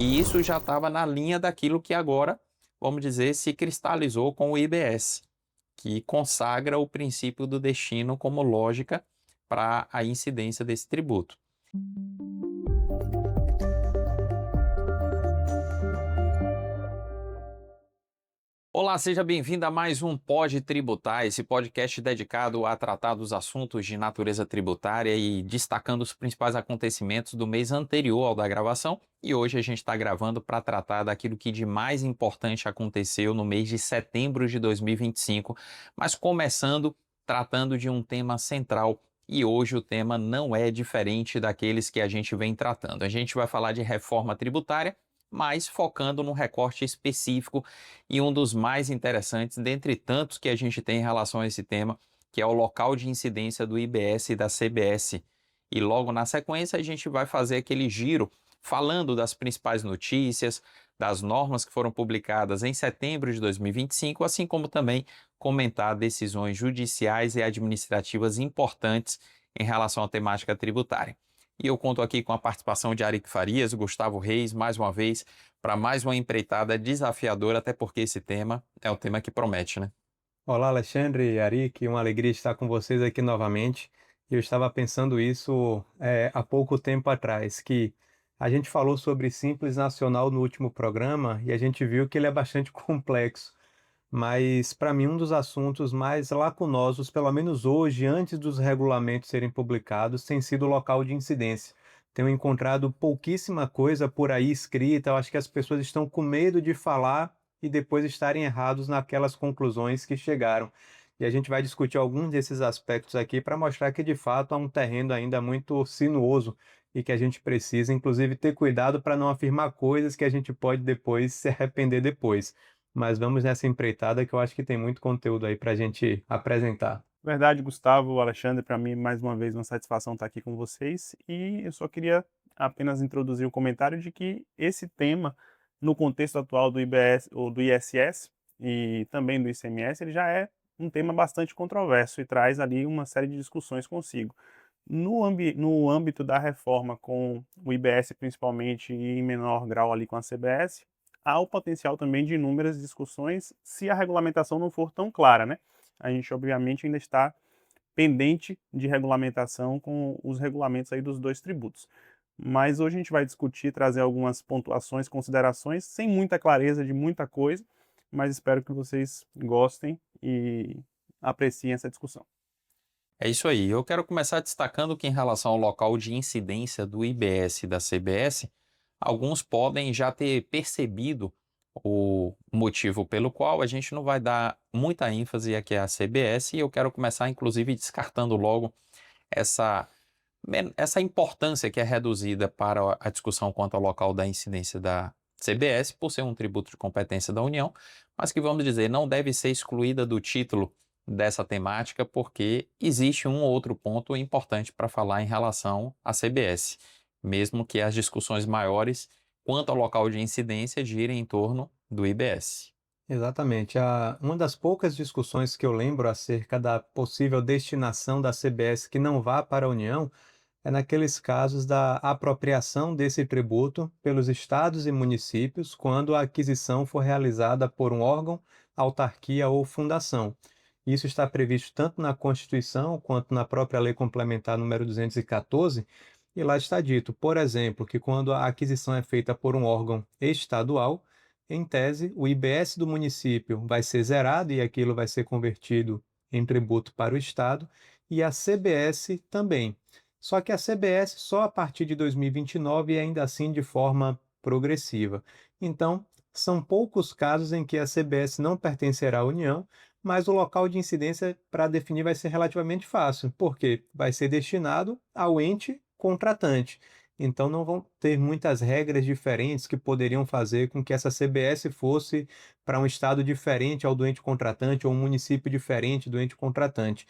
E isso já estava na linha daquilo que agora, vamos dizer, se cristalizou com o IBS, que consagra o princípio do destino como lógica para a incidência desse tributo. Olá, seja bem-vindo a mais um Pode Tributar, esse podcast dedicado a tratar dos assuntos de natureza tributária e destacando os principais acontecimentos do mês anterior ao da gravação. E hoje a gente está gravando para tratar daquilo que de mais importante aconteceu no mês de setembro de 2025, mas começando tratando de um tema central. E hoje o tema não é diferente daqueles que a gente vem tratando. A gente vai falar de reforma tributária, mas focando num recorte específico e um dos mais interessantes, dentre tantos que a gente tem em relação a esse tema, que é o local de incidência do IBS e da CBS. E logo na sequência a gente vai fazer aquele giro falando das principais notícias, das normas que foram publicadas em setembro de 2025, assim como também comentar decisões judiciais e administrativas importantes em relação à temática tributária. E eu conto aqui com a participação de Arik Farias, Gustavo Reis, mais uma vez, para mais uma empreitada desafiadora, até porque esse tema é um tema que promete, né? Olá, Alexandre e Arik, uma alegria estar com vocês aqui novamente. Eu estava pensando isso há pouco tempo atrás, que a gente falou sobre Simples Nacional no último programa e a gente viu que ele é bastante complexo. Mas, para mim, um dos assuntos mais lacunosos, pelo menos hoje, antes dos regulamentos serem publicados, tem sido o local de incidência. Tenho encontrado pouquíssima coisa por aí escrita, eu acho que as pessoas estão com medo de falar e depois estarem errados naquelas conclusões que chegaram. E a gente vai discutir alguns desses aspectos aqui para mostrar que, de fato, há um terreno ainda muito sinuoso e que a gente precisa, inclusive, ter cuidado para não afirmar coisas que a gente pode depois se arrepender depois. Mas vamos nessa empreitada que eu acho que tem muito conteúdo aí para a gente apresentar. Verdade, Gustavo, Alexandre, para mim, mais uma vez, uma satisfação estar aqui com vocês. E eu só queria apenas introduzir o comentário de que esse tema, no contexto atual do IBS ou do ISS e também do ICMS, ele já é um tema bastante controverso e traz ali uma série de discussões consigo. No âmbito da reforma com o IBS principalmente e em menor grau ali com a CBS, há o potencial também de inúmeras discussões se a regulamentação não for tão clara, né? A gente obviamente ainda está pendente de regulamentação com os regulamentos aí dos dois tributos. Mas hoje a gente vai discutir, trazer algumas pontuações, considerações, sem muita clareza de muita coisa, mas espero que vocês gostem e apreciem essa discussão. É isso aí. Eu quero começar destacando que, em relação ao local de incidência do IBS e da CBS, alguns podem já ter percebido o motivo pelo qual a gente não vai dar muita ênfase aqui à CBS, e eu quero começar, inclusive, descartando logo essa, essa importância que é reduzida para a discussão quanto ao local da incidência da CBS, por ser um tributo de competência da União, mas que, vamos dizer, não deve ser excluída do título dessa temática, porque existe um ou outro ponto importante para falar em relação à CBS, mesmo que as discussões maiores quanto ao local de incidência girem em torno do IBS. Exatamente. Uma das poucas discussões que eu lembro acerca da possível destinação da CBS que não vá para a União é naqueles casos da apropriação desse tributo pelos estados e municípios quando a aquisição for realizada por um órgão, autarquia ou fundação. Isso está previsto tanto na Constituição quanto na própria Lei Complementar número 214, e lá está dito, por exemplo, que quando a aquisição é feita por um órgão estadual, em tese, o IBS do município vai ser zerado e aquilo vai ser convertido em tributo para o estado, e a CBS também. Só que a CBS só a partir de 2029 e ainda assim de forma progressiva. Então, são poucos casos em que a CBS não pertencerá à União, mas o local de incidência para definir vai ser relativamente fácil, porque vai ser destinado ao ente contratante. Então, não vão ter muitas regras diferentes que poderiam fazer com que essa CBS fosse para um estado diferente ao do ente contratante ou um município diferente do ente contratante,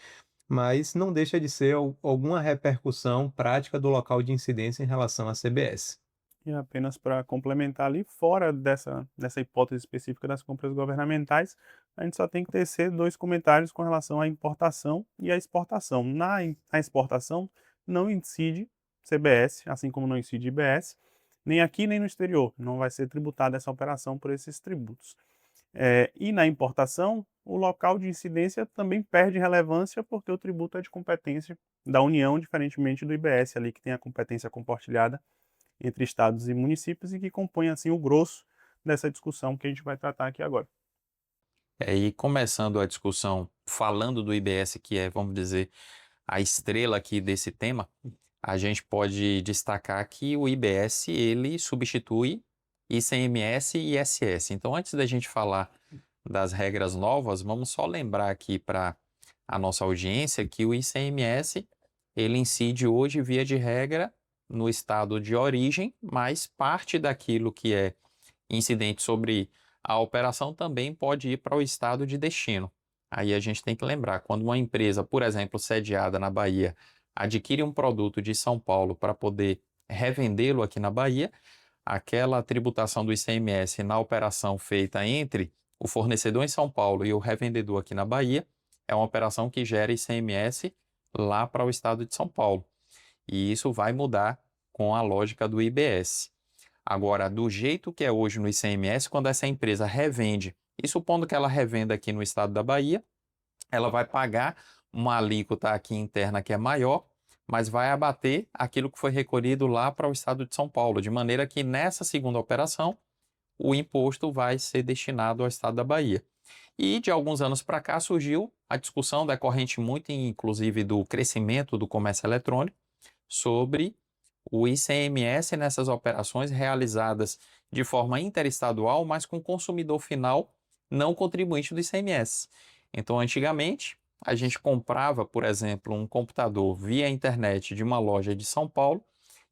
mas não deixa de ser alguma repercussão prática do local de incidência em relação à CBS. E apenas para complementar ali, fora dessa hipótese específica das compras governamentais, a gente só tem que tecer dois comentários com relação à importação e à exportação. Na exportação, não incide CBS, assim como não incide IBS, nem aqui nem no exterior, não vai ser tributada essa operação por esses tributos. E na importação, o local de incidência também perde relevância porque o tributo é de competência da União, diferentemente do IBS ali, que tem a competência compartilhada entre estados e municípios e que compõe assim o grosso dessa discussão que a gente vai tratar aqui agora. E começando a discussão falando do IBS, que é, vamos dizer, a estrela aqui desse tema, a gente pode destacar que o IBS ele substitui ICMS e ISS. Então, antes da gente falar das regras novas, vamos só lembrar aqui para a nossa audiência que o ICMS ele incide hoje, via de regra, no estado de origem, mas parte daquilo que é incidente sobre a operação também pode ir para o estado de destino. Aí a gente tem que lembrar, quando uma empresa, por exemplo, sediada na Bahia, adquire um produto de São Paulo para poder revendê-lo aqui na Bahia, aquela tributação do ICMS na operação feita entre o fornecedor em São Paulo e o revendedor aqui na Bahia é uma operação que gera ICMS lá para o estado de São Paulo. E isso vai mudar com a lógica do IBS. Agora, do jeito que é hoje no ICMS, quando essa empresa revende, e supondo que ela revenda aqui no estado da Bahia, ela vai pagar uma alíquota aqui interna que é maior, mas vai abater aquilo que foi recolhido lá para o estado de São Paulo, de maneira que nessa segunda operação o imposto vai ser destinado ao estado da Bahia. E de alguns anos para cá surgiu a discussão decorrente muito, inclusive, do crescimento do comércio eletrônico sobre o ICMS nessas operações realizadas de forma interestadual, mas com o consumidor final não contribuinte do ICMS. Então, antigamente, a gente comprava, por exemplo, um computador via internet de uma loja de São Paulo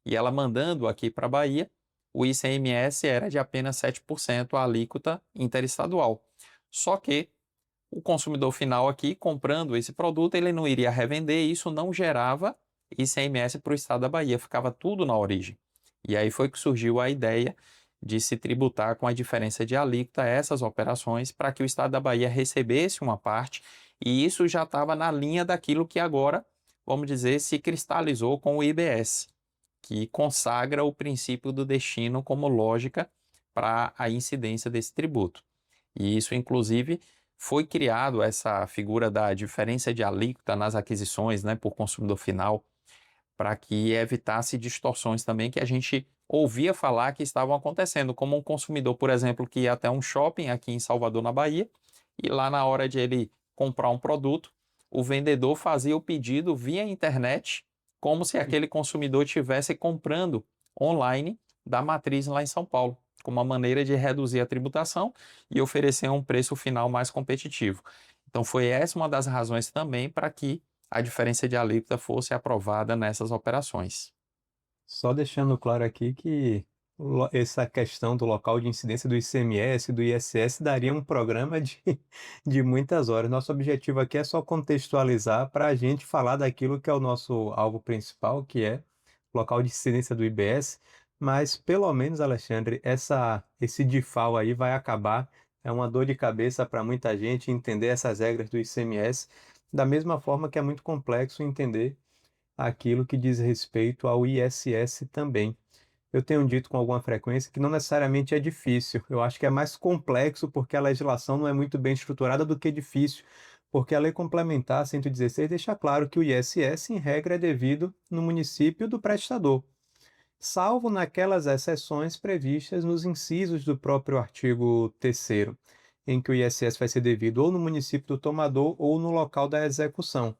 e ela mandando aqui para a Bahia, o ICMS era de apenas 7% a alíquota interestadual. Só que o consumidor final aqui, comprando esse produto, ele não iria revender e isso não gerava ICMS para o estado da Bahia, ficava tudo na origem. E aí foi que surgiu a ideia de se tributar com a diferença de alíquota essas operações para que o estado da Bahia recebesse uma parte, e isso já estava na linha daquilo que agora, vamos dizer, se cristalizou com o IBS, que consagra o princípio do destino como lógica para a incidência desse tributo. E isso, inclusive, foi criado essa figura da diferença de alíquota nas aquisições, né, por consumidor final, para que evitasse distorções também que a gente ouvia falar que estavam acontecendo, como um consumidor, por exemplo, que ia até um shopping aqui em Salvador, na Bahia, e lá na hora de ele comprar um produto, o vendedor fazia o pedido via internet, como se aquele consumidor estivesse comprando online da matriz lá em São Paulo, como uma maneira de reduzir a tributação e oferecer um preço final mais competitivo. Então foi essa uma das razões também para que a diferença de alíquota fosse aprovada nessas operações. Só deixando claro aqui que essa questão do local de incidência do ICMS, do ISS, daria um programa de, de muitas horas. Nosso objetivo aqui é só contextualizar para a gente falar daquilo que é o nosso alvo principal, que é o local de incidência do IBS. Mas, pelo menos, Alexandre, esse DIFAL aí vai acabar. É uma dor de cabeça para muita gente entender essas regras do ICMS, da mesma forma que é muito complexo entender aquilo que diz respeito ao ISS também. Eu tenho dito com alguma frequência que não necessariamente é difícil. Eu acho que é mais complexo porque a legislação não é muito bem estruturada do que difícil, porque a Lei Complementar 116 deixa claro que o ISS, em regra, é devido no município do prestador, salvo naquelas exceções previstas nos incisos do próprio artigo 3º, em que o ISS vai ser devido ou no município do tomador ou no local da execução.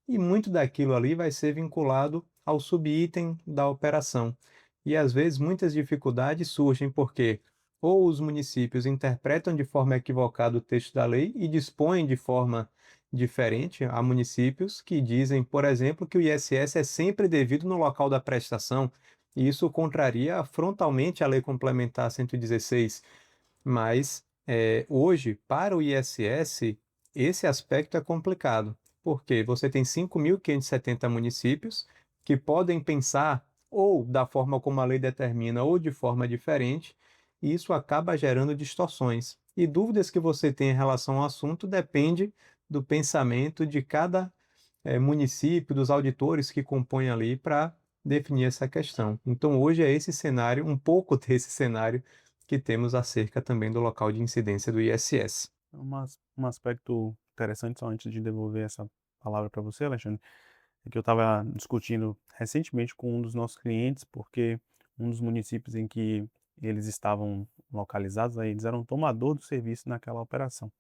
E muito daquilo ali vai ser vinculado ao subitem da operação. E às vezes muitas dificuldades surgem porque ou os municípios interpretam de forma equivocada o texto da lei e dispõem de forma diferente. Há municípios que dizem, por exemplo, que o ISS é sempre devido no local da prestação, e isso contraria frontalmente a Lei Complementar 116. Mas hoje, para o ISS, esse aspecto é complicado, porque você tem 5.570 municípios que podem pensar ou da forma como a lei determina ou de forma diferente, e isso acaba gerando distorções. E dúvidas que você tem em relação ao assunto depende do pensamento de cada município, dos auditores que compõem ali para definir essa questão. Então, hoje é esse cenário, um pouco desse cenário que temos acerca também do local de incidência do ISS. Um aspecto interessante, só antes de devolver essa palavra para você, Alexandre, é que eu estava discutindo recentemente com um dos nossos clientes, porque um dos municípios em que eles estavam localizados, aí eles eram tomador do serviço naquela operação.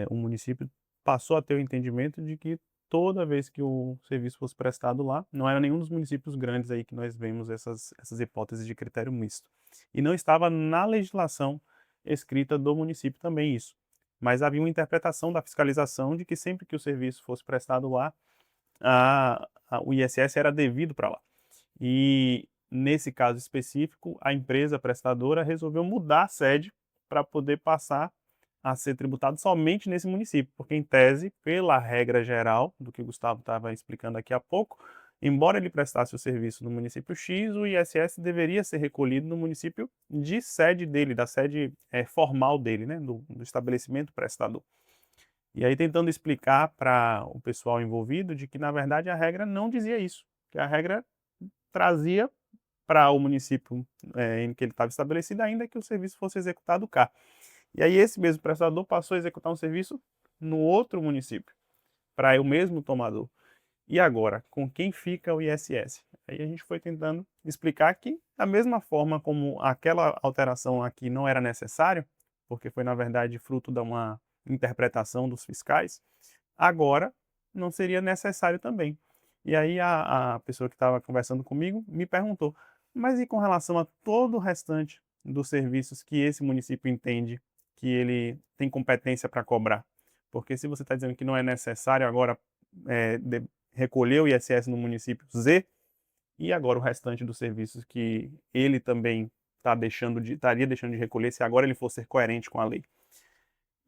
O município passou a ter o entendimento de que toda vez que o serviço fosse prestado lá, não era nenhum dos municípios grandes aí que nós vemos essas hipóteses de critério misto. E não estava na legislação escrita do município também isso. Mas havia uma interpretação da fiscalização de que sempre que o serviço fosse prestado lá, o ISS era devido para lá. E nesse caso específico, a empresa prestadora resolveu mudar a sede para poder passar a ser tributado somente nesse município, porque em tese, pela regra geral, do que o Gustavo estava explicando aqui há pouco, embora ele prestasse o serviço no município X, o ISS deveria ser recolhido no município de sede dele, da sede formal dele, né, do estabelecimento prestador. E aí tentando explicar para o pessoal envolvido de que, na verdade, a regra não dizia isso, que a regra trazia para o município em que ele estava estabelecido, ainda que o serviço fosse executado cá. E aí esse mesmo prestador passou a executar um serviço no outro município, para o mesmo tomador. E agora, com quem fica o ISS? Aí a gente foi tentando explicar que, da mesma forma como aquela alteração aqui não era necessário, porque foi, na verdade, fruto de uma interpretação dos fiscais, agora não seria necessário também. E aí a pessoa que estava conversando comigo me perguntou, mas e com relação a todo o restante dos serviços que esse município entende que ele tem competência para cobrar? Porque se você está dizendo que não é necessário agora recolher o ISS no município Z, e agora o restante dos serviços que ele também estaria deixando de recolher se agora ele for ser coerente com a lei?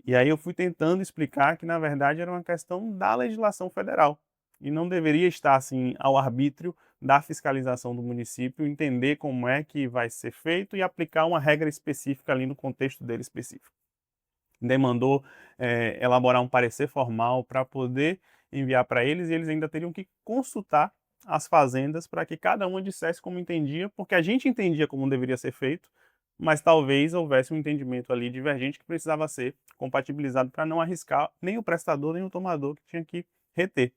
E aí eu fui tentando explicar que, na verdade, era uma questão da legislação federal e não deveria estar, assim, ao arbítrio da fiscalização do município, entender como é que vai ser feito e aplicar uma regra específica ali no contexto dele específico. Demandou elaborar um parecer formal para poder enviar para eles e eles ainda teriam que consultar as fazendas para que cada uma dissesse como entendia, porque a gente entendia como deveria ser feito, mas talvez houvesse um entendimento ali divergente que precisava ser compatibilizado para não arriscar nem o prestador nem o tomador que tinha que reter.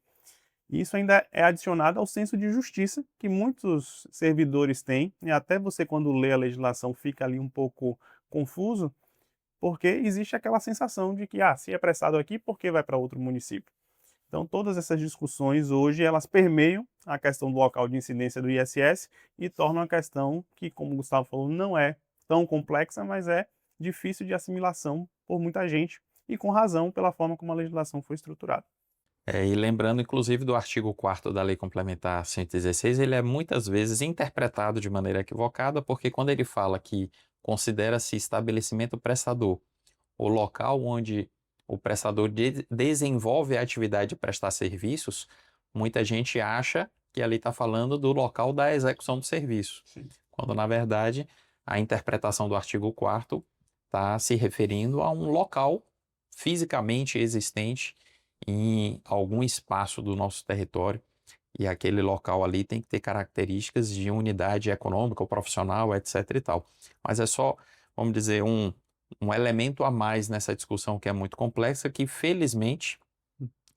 E isso ainda é adicionado ao senso de justiça que muitos servidores têm, e até você quando lê a legislação fica ali um pouco confuso, porque existe aquela sensação de que, se é prestado aqui, por que vai para outro município? Então, todas essas discussões hoje, elas permeiam a questão do local de incidência do ISS e tornam a questão que, como o Gustavo falou, não é tão complexa, mas é difícil de assimilação por muita gente e com razão pela forma como a legislação foi estruturada. E lembrando, inclusive, do artigo 4º da Lei Complementar 116, ele é muitas vezes interpretado de maneira equivocada, porque quando ele fala que considera-se estabelecimento prestador o local onde o prestador desenvolve a atividade de prestar serviços, muita gente acha que ali está falando do local da execução do serviço, Sim. quando na verdade a interpretação do artigo 4º está se referindo a um local fisicamente existente em algum espaço do nosso território, e aquele local ali tem que ter características de unidade econômica ou profissional, etc e tal. Mas é só, vamos dizer, um elemento a mais nessa discussão que é muito complexa, que felizmente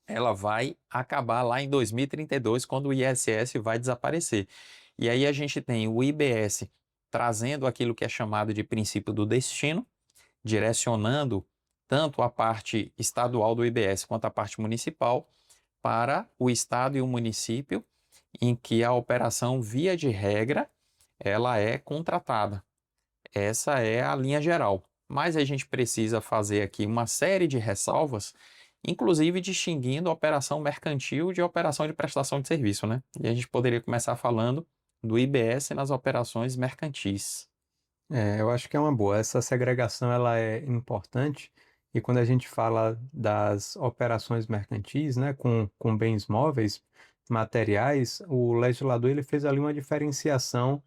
ela vai acabar lá em 2032, quando o ISS vai desaparecer. E aí a gente tem o IBS trazendo aquilo que é chamado de princípio do destino, direcionando tanto a parte estadual do IBS quanto a parte municipal para o estado e o município em que a operação, via de regra, ela é contratada. Essa é a linha geral. Mas a gente precisa fazer aqui uma série de ressalvas, inclusive distinguindo a operação mercantil de operação de prestação de serviço, né? E a gente poderia começar falando do IBS nas operações mercantis. Eu acho que é uma boa. Essa segregação ela é importante e quando a gente fala das operações mercantis, né, com bens móveis, materiais, o legislador ele fez ali uma diferenciação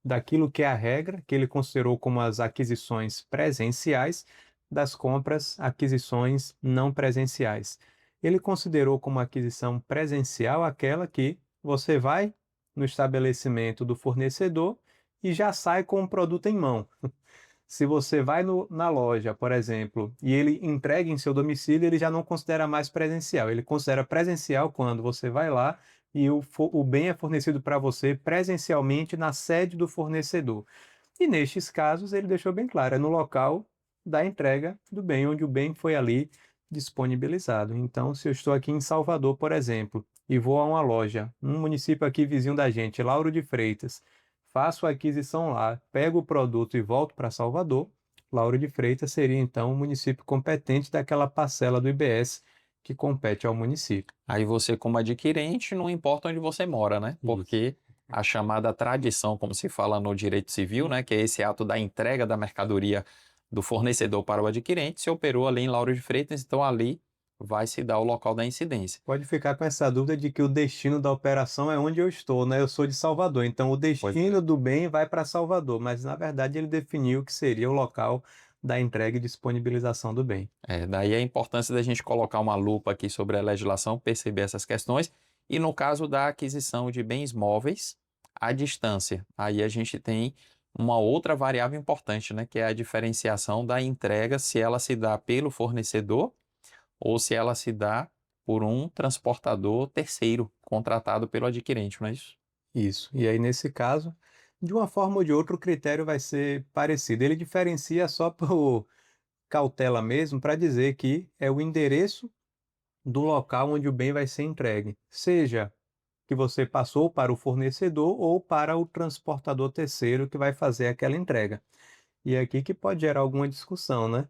daquilo que é a regra, que ele considerou como as aquisições presenciais, das compras, aquisições não presenciais. Ele considerou como aquisição presencial aquela que você vai no estabelecimento do fornecedor e já sai com o produto em mão. Se você vai na loja, por exemplo, e ele entrega em seu domicílio, ele já não considera mais presencial. Ele considera presencial quando você vai lá e o bem é fornecido para você presencialmente na sede do fornecedor. E nestes casos, ele deixou bem claro, é no local da entrega do bem, onde o bem foi ali disponibilizado. Então, se eu estou aqui em Salvador, por exemplo, e vou a uma loja, um município aqui vizinho da gente, Lauro de Freitas, faço a aquisição lá, pego o produto e volto para Salvador, Lauro de Freitas seria então o município competente daquela parcela do IBS que compete ao município. Aí você, como adquirente, não importa onde você mora, né? Isso. Porque a chamada tradição, como se fala no direito civil, né, que é esse ato da entrega da mercadoria do fornecedor para o adquirente, se operou ali em Lauro de Freitas, então ali vai se dar o local da incidência. Pode ficar com essa dúvida de que o destino da operação é onde eu estou, né? Eu sou de Salvador, então o Pois é. destino do bem vai para Salvador, mas na verdade ele definiu que seria o local da entrega e disponibilização do bem. Daí a importância da gente colocar uma lupa aqui sobre a legislação, perceber essas questões. E no caso da aquisição de bens móveis, à distância, aí a gente tem uma outra variável importante, né, que é a diferenciação da entrega, se ela se dá pelo fornecedor ou se ela se dá por um transportador terceiro contratado pelo adquirente, não é isso? Isso. E aí, nesse caso, de uma forma ou de outra, o critério vai ser parecido. Ele diferencia só por cautela mesmo, para dizer que é o endereço do local onde o bem vai ser entregue, seja que você passou para o fornecedor ou para o transportador terceiro que vai fazer aquela entrega. E é aqui que pode gerar alguma discussão, né?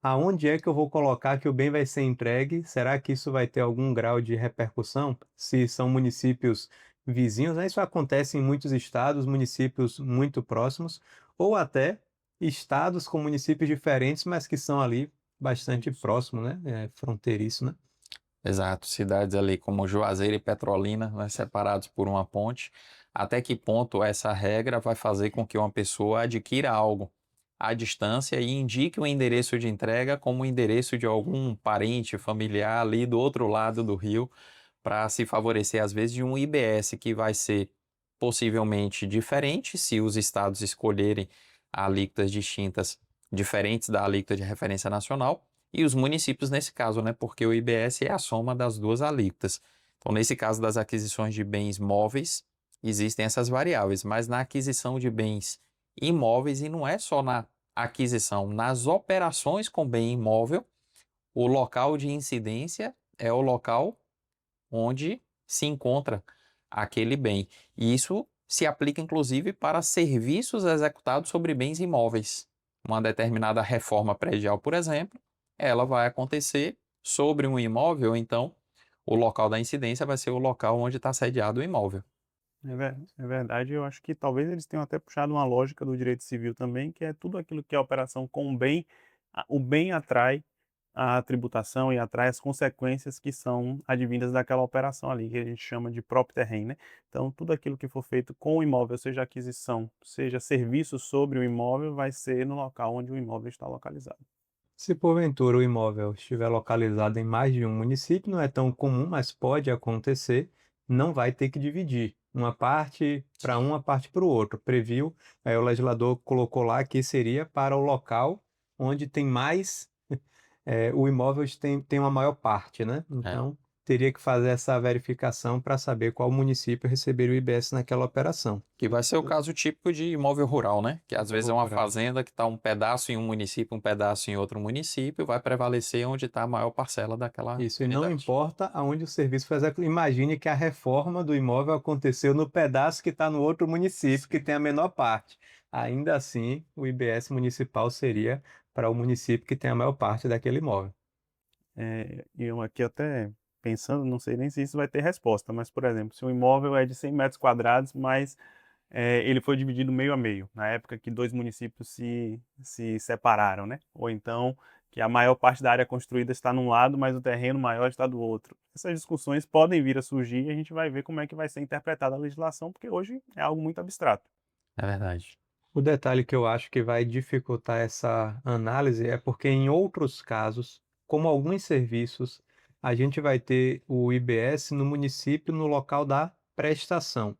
Aonde é que eu vou colocar que o bem vai ser entregue? Será que isso vai ter algum grau de repercussão? Se são municípios vizinhos, né? Isso acontece em muitos estados, municípios muito próximos, ou até estados com municípios diferentes, mas que são ali bastante próximos, né? Fronteiriço, né? Exato, cidades ali como Juazeiro e Petrolina, né, separados por uma ponte. Até que ponto essa regra vai fazer com que uma pessoa adquira algo à distância e indique o endereço de entrega como o endereço de algum parente, familiar ali do outro lado do rio, para se favorecer, às vezes, de um IBS que vai ser possivelmente diferente se os estados escolherem alíquotas distintas, diferentes da alíquota de referência nacional, e os municípios nesse caso, né? Porque o IBS é a soma das duas alíquotas. Então, nesse caso das aquisições de bens móveis, existem essas variáveis, mas na aquisição de bens imóveis, e não é só na aquisição, nas operações com bem imóvel, o local de incidência é o local onde se encontra aquele bem. E isso se aplica inclusive para serviços executados sobre bens imóveis. Uma determinada reforma predial, por exemplo, ela vai acontecer sobre um imóvel, então o local da incidência vai ser o local onde está sediado o imóvel. É verdade, eu acho que talvez eles tenham até puxado uma lógica do direito civil também, que é tudo aquilo que é operação com o bem, o bem atrai a tributação e atrai as consequências que são advindas daquela operação ali, que a gente chama de próprio terreno, né? Então, tudo aquilo que for feito com o imóvel, seja aquisição, seja serviço sobre o imóvel, vai ser no local onde o imóvel está localizado. Se porventura o imóvel estiver localizado em mais de um município, não é tão comum, mas pode acontecer, não vai ter que dividir uma parte para uma parte para o outro. Previu, o legislador colocou lá que seria para o local onde tem mais, o imóvel tem uma maior parte, né? É. Então, teria que fazer essa verificação para saber qual município receberia o IBS naquela operação. Que vai ser o caso típico de imóvel rural, né? Que às vezes é uma Rural. fazenda que está um pedaço em um município, um pedaço em outro município, vai prevalecer onde está a maior parcela daquela Isso, e não unidade. importa aonde o serviço foi executado. Imagine que a reforma do imóvel aconteceu no pedaço que está no outro município, que tem a menor parte. Ainda assim, o IBS municipal seria para o município que tem a maior parte daquele imóvel. E eu aqui até pensando, não sei nem se isso vai ter resposta, mas, por exemplo, se um imóvel é de 100 metros quadrados, mas ele foi dividido meio a meio, na época que dois municípios se separaram, né? Ou então que a maior parte da área construída está num lado, mas o terreno maior está do outro. Essas discussões podem vir a surgir e a gente vai ver como é que vai ser interpretada a legislação, porque hoje é algo muito abstrato. É verdade. O detalhe que eu acho que vai dificultar essa análise é porque, em outros casos, como alguns serviços, a gente vai ter o IBS no município no local da prestação.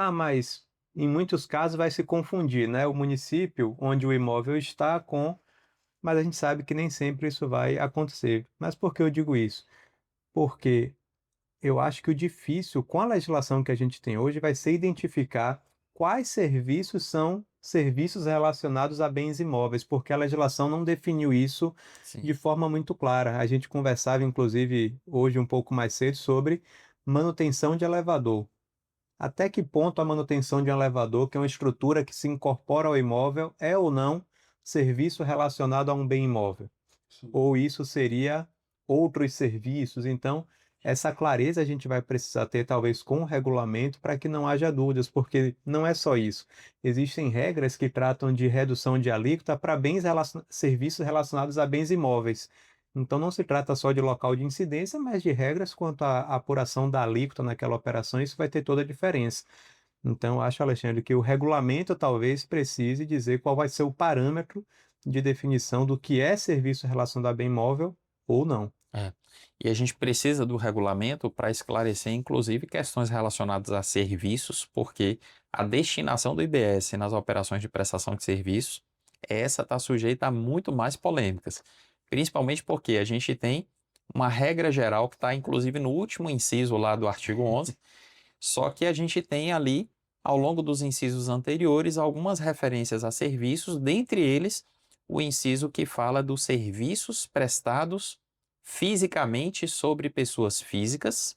Ah, mas em muitos casos vai se confundir, né, o município onde o imóvel está com, mas a gente sabe que nem sempre isso vai acontecer. Mas por que eu digo isso? Porque eu acho que o difícil com a legislação que a gente tem hoje vai ser identificar quais serviços são serviços relacionados a bens imóveis, porque a legislação não definiu isso Sim. de forma muito clara. A gente conversava, inclusive, hoje um pouco mais cedo sobre manutenção de elevador. Até que ponto a manutenção de um elevador, que é uma estrutura que se incorpora ao imóvel, é ou não serviço relacionado a um bem imóvel? Sim. Ou isso seria outros serviços? Então, essa clareza a gente vai precisar ter, talvez, com o regulamento, para que não haja dúvidas, porque não é só isso. Existem regras que tratam de redução de alíquota para serviços relacionados a bens imóveis. Então, não se trata só de local de incidência, mas de regras quanto à apuração da alíquota naquela operação, isso vai ter toda a diferença. Então, acho, Alexandre, que o regulamento talvez precise dizer qual vai ser o parâmetro de definição do que é serviço relacionado a bem imóvel ou não. É. E a gente precisa do regulamento para esclarecer, inclusive, questões relacionadas a serviços, porque a destinação do IBS nas operações de prestação de serviços, essa está sujeita a muito mais polêmicas. Principalmente porque a gente tem uma regra geral que está, inclusive, no último inciso lá do artigo 11, só que a gente tem ali, ao longo dos incisos anteriores, algumas referências a serviços, dentre eles o inciso que fala dos serviços prestados fisicamente sobre pessoas físicas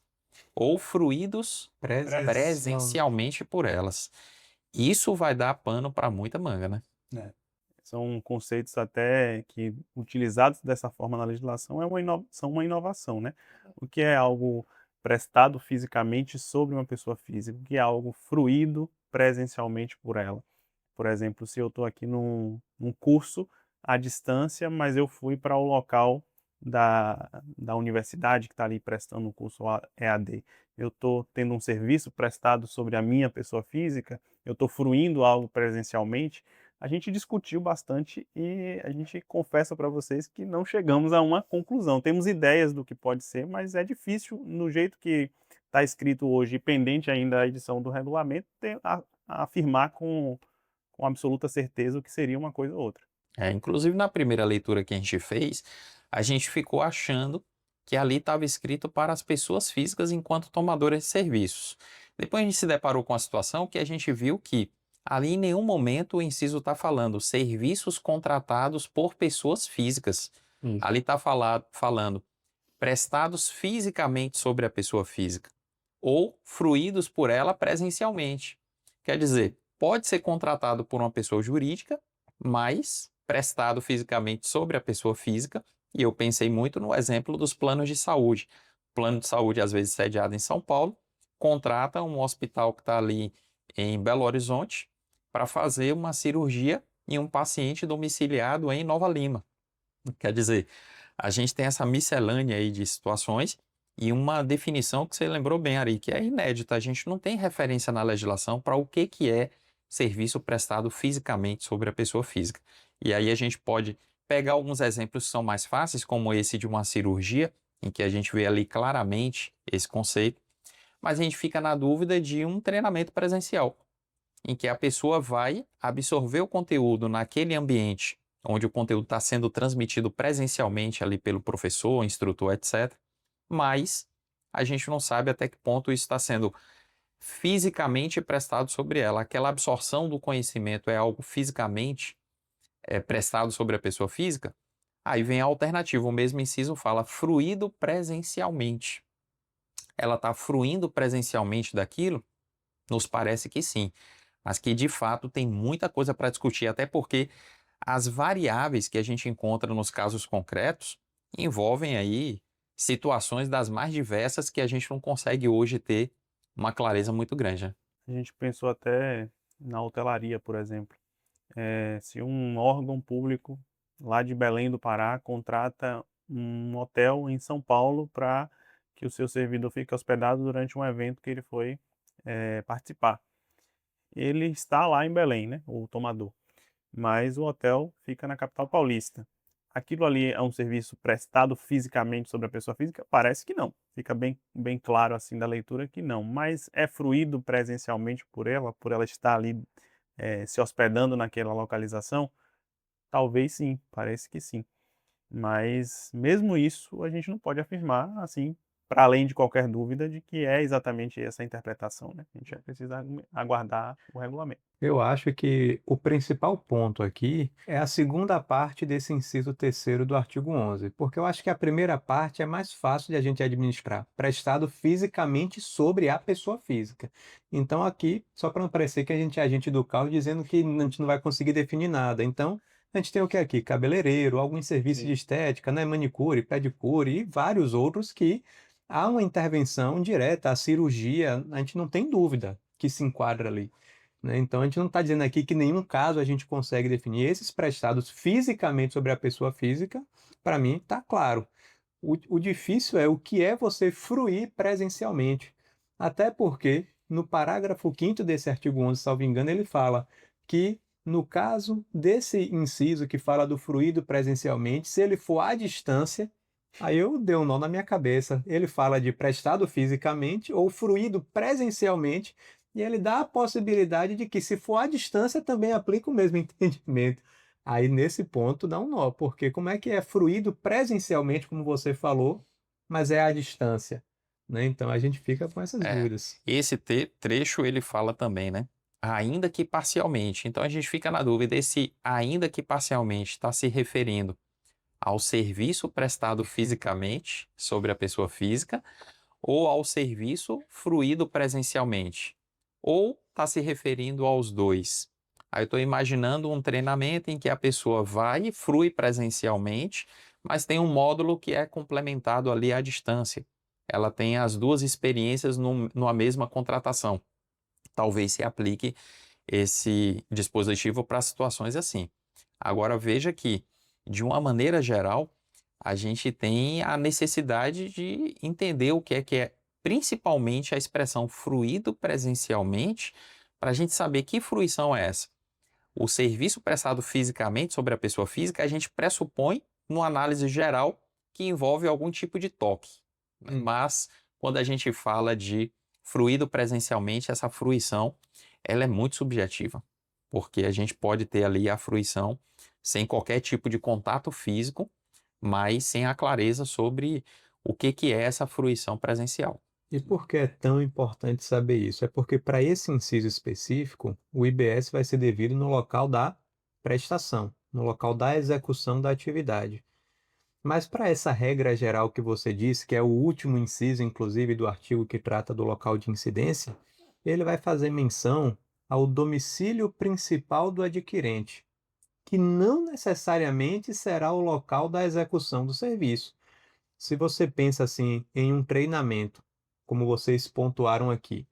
ou fruídos Presencialmente. presencialmente por elas. Isso vai dar pano para muita manga, né? É. São conceitos até que, utilizados dessa forma na legislação, são uma inovação, né? O que é algo prestado fisicamente sobre uma pessoa física, o que é algo fruído presencialmente por ela. Por exemplo, se eu estou aqui num curso à distância, mas eu fui para o local da universidade que está ali prestando o curso EAD. Eu estou tendo um serviço prestado sobre a minha pessoa física, eu estou fruindo algo presencialmente. A gente discutiu bastante e a gente confessa para vocês que não chegamos a uma conclusão. Temos ideias do que pode ser, mas é difícil, no jeito que está escrito hoje, e pendente ainda a edição do regulamento, a afirmar com absoluta certeza o que seria uma coisa ou outra. Inclusive, na primeira leitura que a gente fez, a gente ficou achando que ali estava escrito para as pessoas físicas enquanto tomadoras de serviços. Depois a gente se deparou com a situação que a gente viu que ali em nenhum momento o inciso está falando serviços contratados por pessoas físicas. Isso. Ali está falando prestados fisicamente sobre a pessoa física ou fruídos por ela presencialmente. Quer dizer, pode ser contratado por uma pessoa jurídica, mas prestado fisicamente sobre a pessoa física. E eu pensei muito no exemplo dos planos de saúde. Plano de saúde, às vezes sediado em São Paulo, contrata um hospital que está ali em Belo Horizonte para fazer uma cirurgia em um paciente domiciliado em Nova Lima. Quer dizer, a gente tem essa miscelânea aí de situações e uma definição que você lembrou bem, Ari, que é inédita. A gente não tem referência na legislação para o que é serviço prestado fisicamente sobre a pessoa física. E aí a gente pode pegar alguns exemplos que são mais fáceis, como esse de uma cirurgia, em que a gente vê ali claramente esse conceito, mas a gente fica na dúvida de um treinamento presencial, em que a pessoa vai absorver o conteúdo naquele ambiente onde o conteúdo está sendo transmitido presencialmente ali pelo professor, instrutor, etc. Mas a gente não sabe até que ponto isso está sendo fisicamente prestado sobre ela. Aquela absorção do conhecimento é algo fisicamente prestado sobre a pessoa física? Aí vem a alternativa, o mesmo inciso fala fruído presencialmente. Ela está fruindo presencialmente daquilo? Nos parece que sim, mas que de fato tem muita coisa para discutir, até porque as variáveis que a gente encontra nos casos concretos envolvem aí situações das mais diversas que a gente não consegue hoje ter uma clareza muito grande, né? A gente pensou até na hotelaria, por exemplo. Se um órgão público lá de Belém do Pará contrata um hotel em São Paulo para que o seu servidor fique hospedado durante um evento que ele foi participar. Ele está lá em Belém, né, o tomador, mas o hotel fica na capital paulista. aquilo ali é um serviço prestado fisicamente sobre a pessoa física? Parece que não. Fica bem claro assim da leitura que não. Mas é fruído presencialmente por ela estar ali se hospedando naquela localização? Talvez sim, parece que sim. Mas mesmo isso a gente não pode afirmar assim, para além de qualquer dúvida de que é exatamente essa interpretação, né? A gente vai precisar aguardar o regulamento. Eu acho que o principal ponto aqui é a segunda parte desse inciso terceiro do artigo 11, porque eu acho que a primeira parte é mais fácil de a gente administrar, prestado fisicamente sobre a pessoa física. Então aqui, só para não parecer que a gente é agente do carro dizendo que a gente não vai conseguir definir nada. Então, a gente tem o que aqui? Cabeleireiro, alguns serviços de Sim. estética, né? Manicure, pedicure e vários outros que há uma intervenção direta, a cirurgia, a gente não tem dúvida que se enquadra ali, né? Então, a gente não está dizendo aqui que nenhum caso a gente consegue definir esses prestados fisicamente sobre a pessoa física, para mim está claro. O difícil é o que é você fruir presencialmente. Até porque, no parágrafo 5º desse artigo 11, salvo engano, ele fala que, no caso desse inciso que fala do fruído presencialmente, se ele for à distância, aí eu dei um nó na minha cabeça. Ele fala de prestado fisicamente ou fruído presencialmente, e ele dá a possibilidade de que, se for à distância, também aplica o mesmo entendimento. Aí, nesse ponto, dá um nó, porque como é que é fruído presencialmente, como você falou, mas é à distância, né? Então a gente fica com essas É, dúvidas. esse trecho ele fala também, né? Ainda que parcialmente. Então a gente fica na dúvida, esse ainda que parcialmente está se referindo ao serviço prestado fisicamente sobre a pessoa física ou ao serviço fruído presencialmente? Ou está se referindo aos dois? Aí eu estou imaginando um treinamento em que a pessoa vai e frui presencialmente, mas tem um módulo que é complementado ali à distância. Ela tem as duas experiências numa mesma contratação. Talvez se aplique esse dispositivo para situações assim. Agora veja que, de uma maneira geral, a gente tem a necessidade de entender o que é principalmente a expressão fruído presencialmente, para a gente saber que fruição é essa. O serviço prestado fisicamente sobre a pessoa física, a gente pressupõe numa análise geral que envolve algum tipo de toque. Mas, quando a gente fala de fruído presencialmente, essa fruição ela é muito subjetiva, porque a gente pode ter ali a fruição sem qualquer tipo de contato físico, mas sem a clareza sobre o que é essa fruição presencial. E por que é tão importante saber isso? É porque, para esse inciso específico, o IBS vai ser devido no local da prestação, no local da execução da atividade. Mas, para essa regra geral que você disse, que é o último inciso, inclusive, do artigo que trata do local de incidência, ele vai fazer menção ao domicílio principal do adquirente, que não necessariamente será o local da execução do serviço. Se você pensa assim em um treinamento, como vocês pontuaram aqui,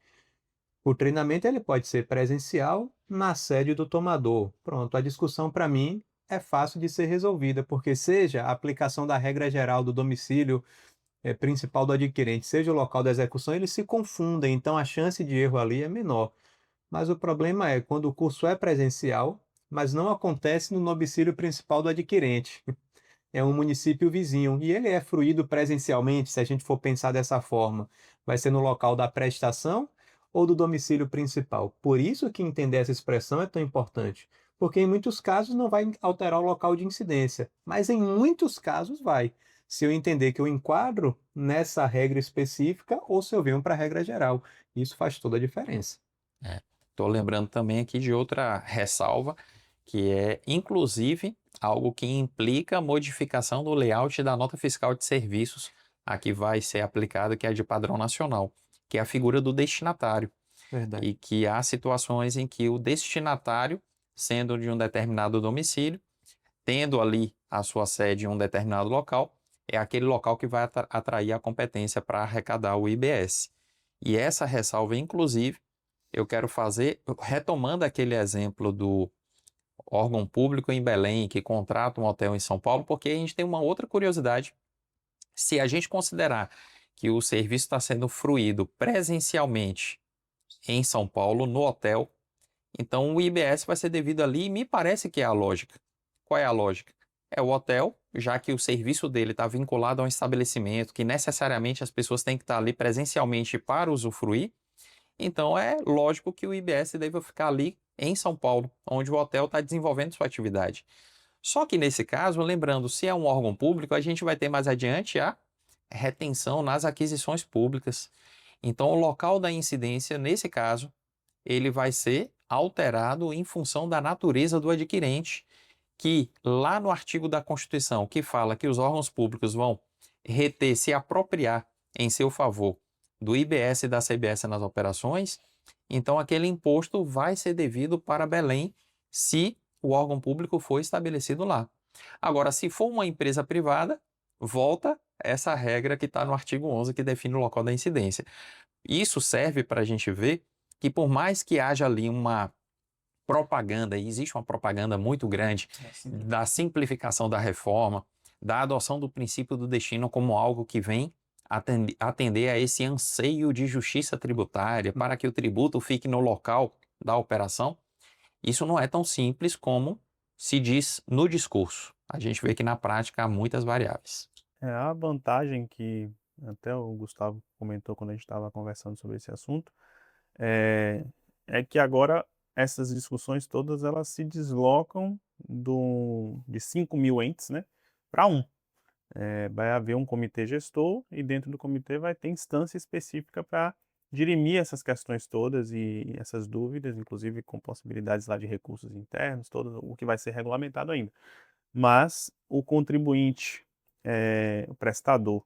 o treinamento ele pode ser presencial na sede do tomador. Pronto, a discussão para mim é fácil de ser resolvida, porque seja a aplicação da regra geral do domicílio principal do adquirente, seja o local da execução, eles se confundem, então a chance de erro ali é menor. Mas o problema é quando o curso é presencial, mas não acontece no domicílio principal do adquirente. É um município vizinho e ele é fruído presencialmente, se a gente for pensar dessa forma. Vai ser no local da prestação ou do domicílio principal? Por isso que entender essa expressão é tão importante, porque em muitos casos não vai alterar o local de incidência, mas em muitos casos vai. Se eu entender que eu enquadro nessa regra específica ou se eu venho para a regra geral, isso faz toda a diferença. Estou lembrando também aqui de outra ressalva, que é, inclusive, algo que implica modificação do layout da nota fiscal de serviços a que vai ser aplicada, que é de padrão nacional, que é a figura do destinatário. Verdade. E que há situações em que o destinatário, sendo de um determinado domicílio, tendo ali a sua sede em um determinado local, é aquele local que vai atrair a competência para arrecadar o IBS. E essa ressalva, inclusive, eu quero fazer retomando aquele exemplo do órgão público em Belém que contrata um hotel em São Paulo, porque a gente tem uma outra curiosidade. Se a gente considerar que o serviço está sendo fruído presencialmente em São Paulo, no hotel, então o IBS vai ser devido ali e me parece que é a lógica. Qual é a lógica? É o hotel já que o serviço dele está vinculado a um estabelecimento, que necessariamente as pessoas têm que estar ali presencialmente para usufruir, então é lógico que o IBS deve ficar ali em São Paulo, onde o hotel está desenvolvendo sua atividade. Só que nesse caso, lembrando, se é um órgão público, a gente vai ter mais adiante a retenção nas aquisições públicas. Então, o local da incidência, nesse caso, ele vai ser alterado em função da natureza do adquirente, que lá no artigo da Constituição, que fala que os órgãos públicos vão reter, se apropriar em seu favor do IBS e da CBS nas operações, então aquele imposto vai ser devido para Belém se o órgão público for estabelecido lá. Agora, se for uma empresa privada, volta essa regra que está no artigo 11, que define o local da incidência. Isso serve para a gente ver que, por mais que haja ali uma propaganda, e existe uma propaganda muito grande da simplificação da reforma, da adoção do princípio do destino como algo que vem atender a esse anseio de justiça tributária para que o tributo fique no local da operação, isso não é tão simples como se diz no discurso. A gente vê que na prática há muitas variáveis. A vantagem que até o Gustavo comentou quando a gente estava conversando sobre esse assunto é que agora essas discussões todas elas se deslocam de 5 mil entes, né, para um. Vai haver um comitê gestor e dentro do comitê vai ter instância específica para dirimir essas questões todas e essas dúvidas, inclusive com possibilidades lá de recursos internos, todo o que vai ser regulamentado ainda. Mas o contribuinte, o prestador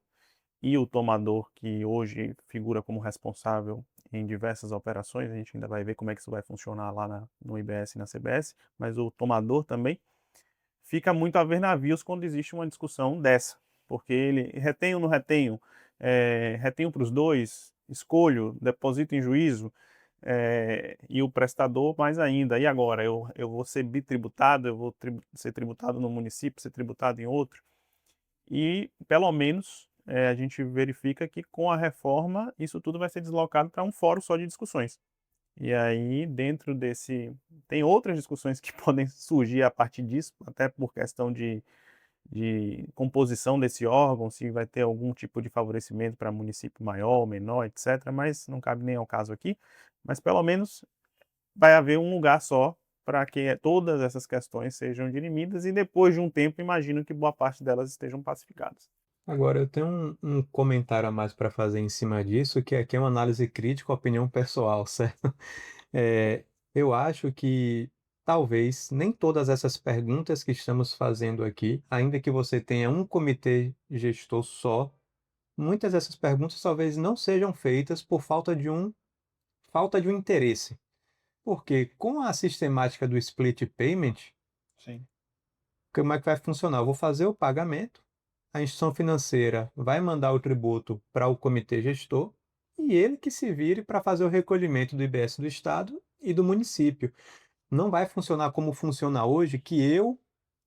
e o tomador, que hoje figura como responsável em diversas operações, a gente ainda vai ver como é que isso vai funcionar lá no IBS e na CBS, mas o tomador também, fica muito a ver navios quando existe uma discussão dessa, porque ele retenho ou não retenho, retenho para os dois, escolho, deposito em juízo, e o prestador mais ainda. E agora? Eu vou ser bitributado, eu vou ser tributado no município, ser tributado em outro? E, pelo menos, a gente verifica que com a reforma isso tudo vai ser deslocado para um fórum só de discussões. E aí, dentro desse... Tem outras discussões que podem surgir a partir disso, até por questão de composição desse órgão, se vai ter algum tipo de favorecimento para município maior, menor, etc. Mas não cabe nem ao caso aqui. Mas pelo menos vai haver um lugar só para que todas essas questões sejam dirimidas e depois de um tempo imagino que boa parte delas estejam pacificadas. Agora, eu tenho um comentário a mais para fazer em cima disso, que aqui é uma análise crítica, opinião pessoal, certo? Eu acho que talvez nem todas essas perguntas que estamos fazendo aqui, ainda que você tenha um comitê gestor só, muitas dessas perguntas talvez não sejam feitas por falta de um interesse. Porque com a sistemática do split payment, Sim. como é que vai funcionar? Eu vou fazer o pagamento, a instituição financeira vai mandar o tributo para o comitê gestor e ele que se vire para fazer o recolhimento do IBS do estado e do município. Não vai funcionar como funciona hoje, que eu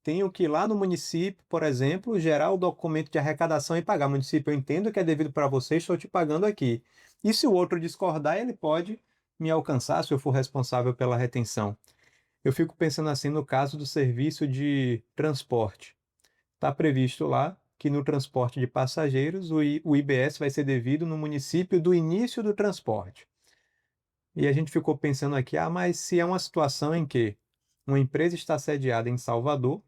tenho que ir lá no município, por exemplo, gerar o documento de arrecadação e pagar. Município, eu entendo que é devido para você, estou te pagando aqui. E se o outro discordar, ele pode me alcançar se eu for responsável pela retenção. Eu fico pensando assim no caso do serviço de transporte. Está previsto lá que no transporte de passageiros o IBS vai ser devido no município do início do transporte. E a gente ficou pensando aqui, mas se é uma situação em que uma empresa está sediada em Salvador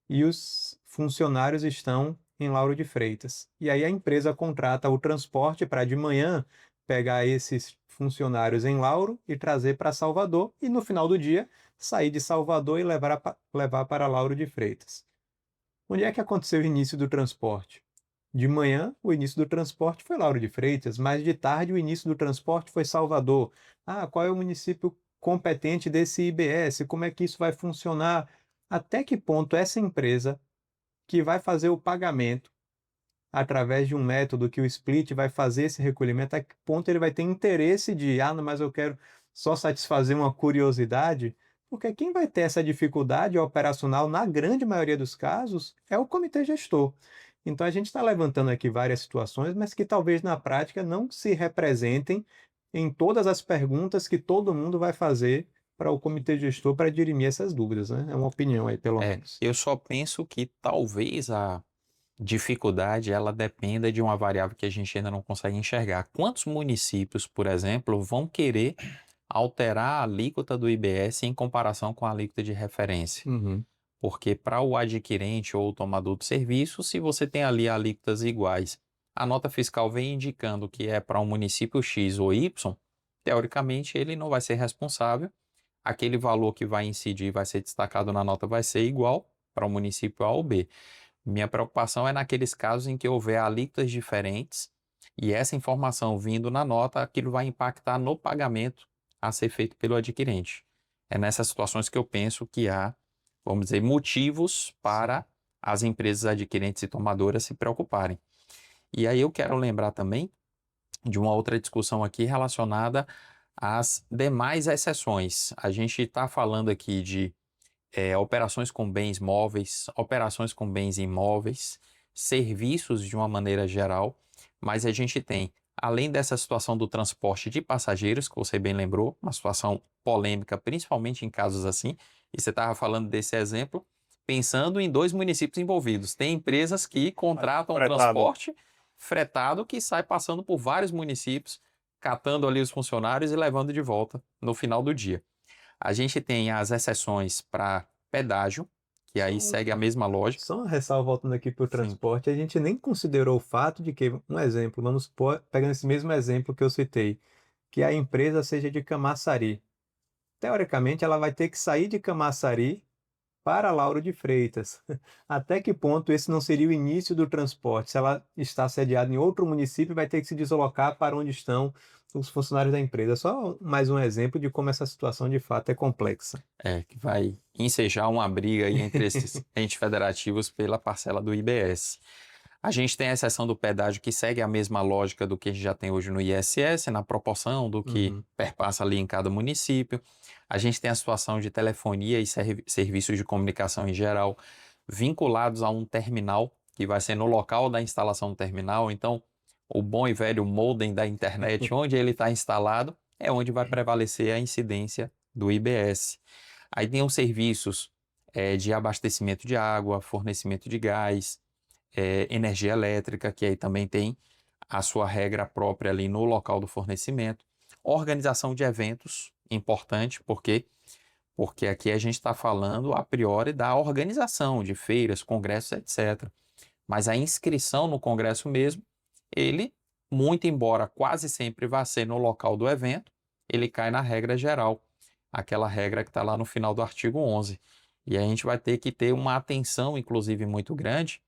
e os funcionários estão em Lauro de Freitas. E aí a empresa contrata o transporte para de manhã pegar esses funcionários em Lauro e trazer para Salvador e no final do dia sair de Salvador e levar para Lauro de Freitas. Onde é que aconteceu o início do transporte? De manhã, o início do transporte foi Lauro de Freitas, mas de tarde o início do transporte foi Salvador. Qual é o município competente desse IBS? Como é que isso vai funcionar? Até que ponto essa empresa que vai fazer o pagamento através de um método que o split vai fazer esse recolhimento, até que ponto ele vai ter interesse de, não, mas eu quero só satisfazer uma curiosidade, porque quem vai ter essa dificuldade operacional, na grande maioria dos casos, é o comitê gestor. Então a gente está levantando aqui várias situações, mas que talvez na prática não se representem em todas as perguntas que todo mundo vai fazer para o comitê gestor para dirimir essas dúvidas, né? É uma opinião aí, pelo menos. Eu só penso que talvez a dificuldade ela dependa de uma variável que a gente ainda não consegue enxergar. Quantos municípios, por exemplo, vão querer alterar a alíquota do IBS em comparação com a alíquota de referência? Uhum. Porque para o adquirente ou o tomador de serviço, se você tem ali alíquotas iguais, a nota fiscal vem indicando que é para um município X ou Y, teoricamente ele não vai ser responsável. Aquele valor que vai incidir, vai ser destacado na nota, vai ser igual para o município A ou B. Minha preocupação é naqueles casos em que houver alíquotas diferentes e essa informação vindo na nota, aquilo vai impactar no pagamento a ser feito pelo adquirente. É nessas situações que eu penso que há, vamos dizer, motivos para as empresas adquirentes e tomadoras se preocuparem. E aí eu quero lembrar também de uma outra discussão aqui relacionada às demais exceções. A gente está falando aqui de operações com bens móveis, operações com bens imóveis, serviços de uma maneira geral, mas a gente tem, além dessa situação do transporte de passageiros, que você bem lembrou, uma situação polêmica, principalmente em casos assim, e você estava falando desse exemplo, pensando em 2 municípios envolvidos. Tem empresas que contratam transporte fretado que sai passando por vários municípios, catando ali os funcionários e levando de volta no final do dia. A gente tem as exceções para pedágio, que aí segue a mesma lógica. Só uma ressalva voltando aqui para o Sim. transporte, a gente nem considerou o fato de que, um exemplo, vamos supor, pegando esse mesmo exemplo que eu citei, que a empresa seja de Camaçari. Teoricamente, ela vai ter que sair de Camaçari para Lauro de Freitas. Até que ponto esse não seria o início do transporte? Se ela está sediada em outro município, vai ter que se deslocar para onde estão os funcionários da empresa. Só mais um exemplo de como essa situação de fato é complexa. Que vai ensejar uma briga aí entre esses entes federativos pela parcela do IBS. A gente tem a exceção do pedágio que segue a mesma lógica do que a gente já tem hoje no ISS, na proporção do que perpassa ali em cada município. A gente tem a situação de telefonia e serviços de comunicação em geral vinculados a um terminal, que vai ser no local da instalação do terminal. Então, o bom e velho modem da internet, onde ele está instalado, é onde vai prevalecer a incidência do IBS. Aí tem os serviços de abastecimento de água, fornecimento de gás, energia elétrica, que aí também tem a sua regra própria ali no local do fornecimento. Organização de eventos, importante, porque aqui a gente está falando a priori da organização de feiras, congressos, etc. Mas a inscrição no congresso mesmo, ele, muito embora quase sempre vá ser no local do evento, ele cai na regra geral, aquela regra que está lá no final do artigo 11. E a gente vai ter que ter uma atenção, inclusive, muito grande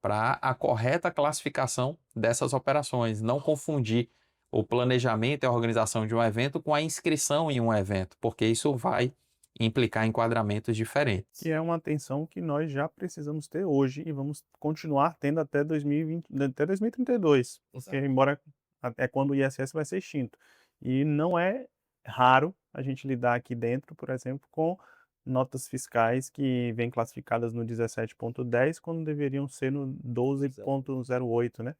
para a correta classificação dessas operações, não confundir o planejamento e a organização de um evento com a inscrição em um evento, porque isso vai implicar enquadramentos diferentes. E é uma atenção que nós já precisamos ter hoje e vamos continuar tendo até 2020, até 2032, porque embora é quando o ISS vai ser extinto. E não é raro a gente lidar aqui dentro, por exemplo, com notas fiscais que vêm classificadas no 17.10 quando deveriam ser no 12.08, né?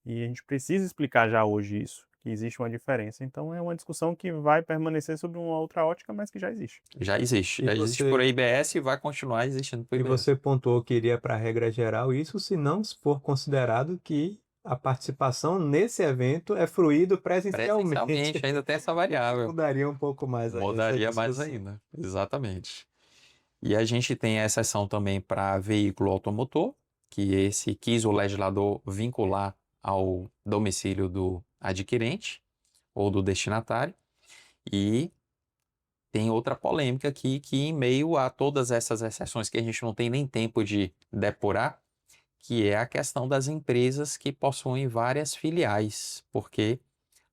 E a gente precisa explicar já hoje isso, que existe uma diferença. Então é uma discussão que vai permanecer sob uma outra ótica, mas que já existe. Já existe. E Já existe você- por IBS e vai continuar existindo por E IBS. você pontuou que iria para a regra geral, isso se não for considerado que a participação nesse evento é fruído Presencialmente presencialmente. ainda tem essa variável. Mudaria um pouco mais aí essa Mudaria mais discussão. ainda. Exatamente. E a gente tem a exceção também para veículo automotor, que esse quis o legislador vincular ao domicílio do adquirente ou do destinatário. E tem outra polêmica aqui que, em meio a todas essas exceções que a gente não tem nem tempo de depurar, que é a questão das empresas que possuem várias filiais, porque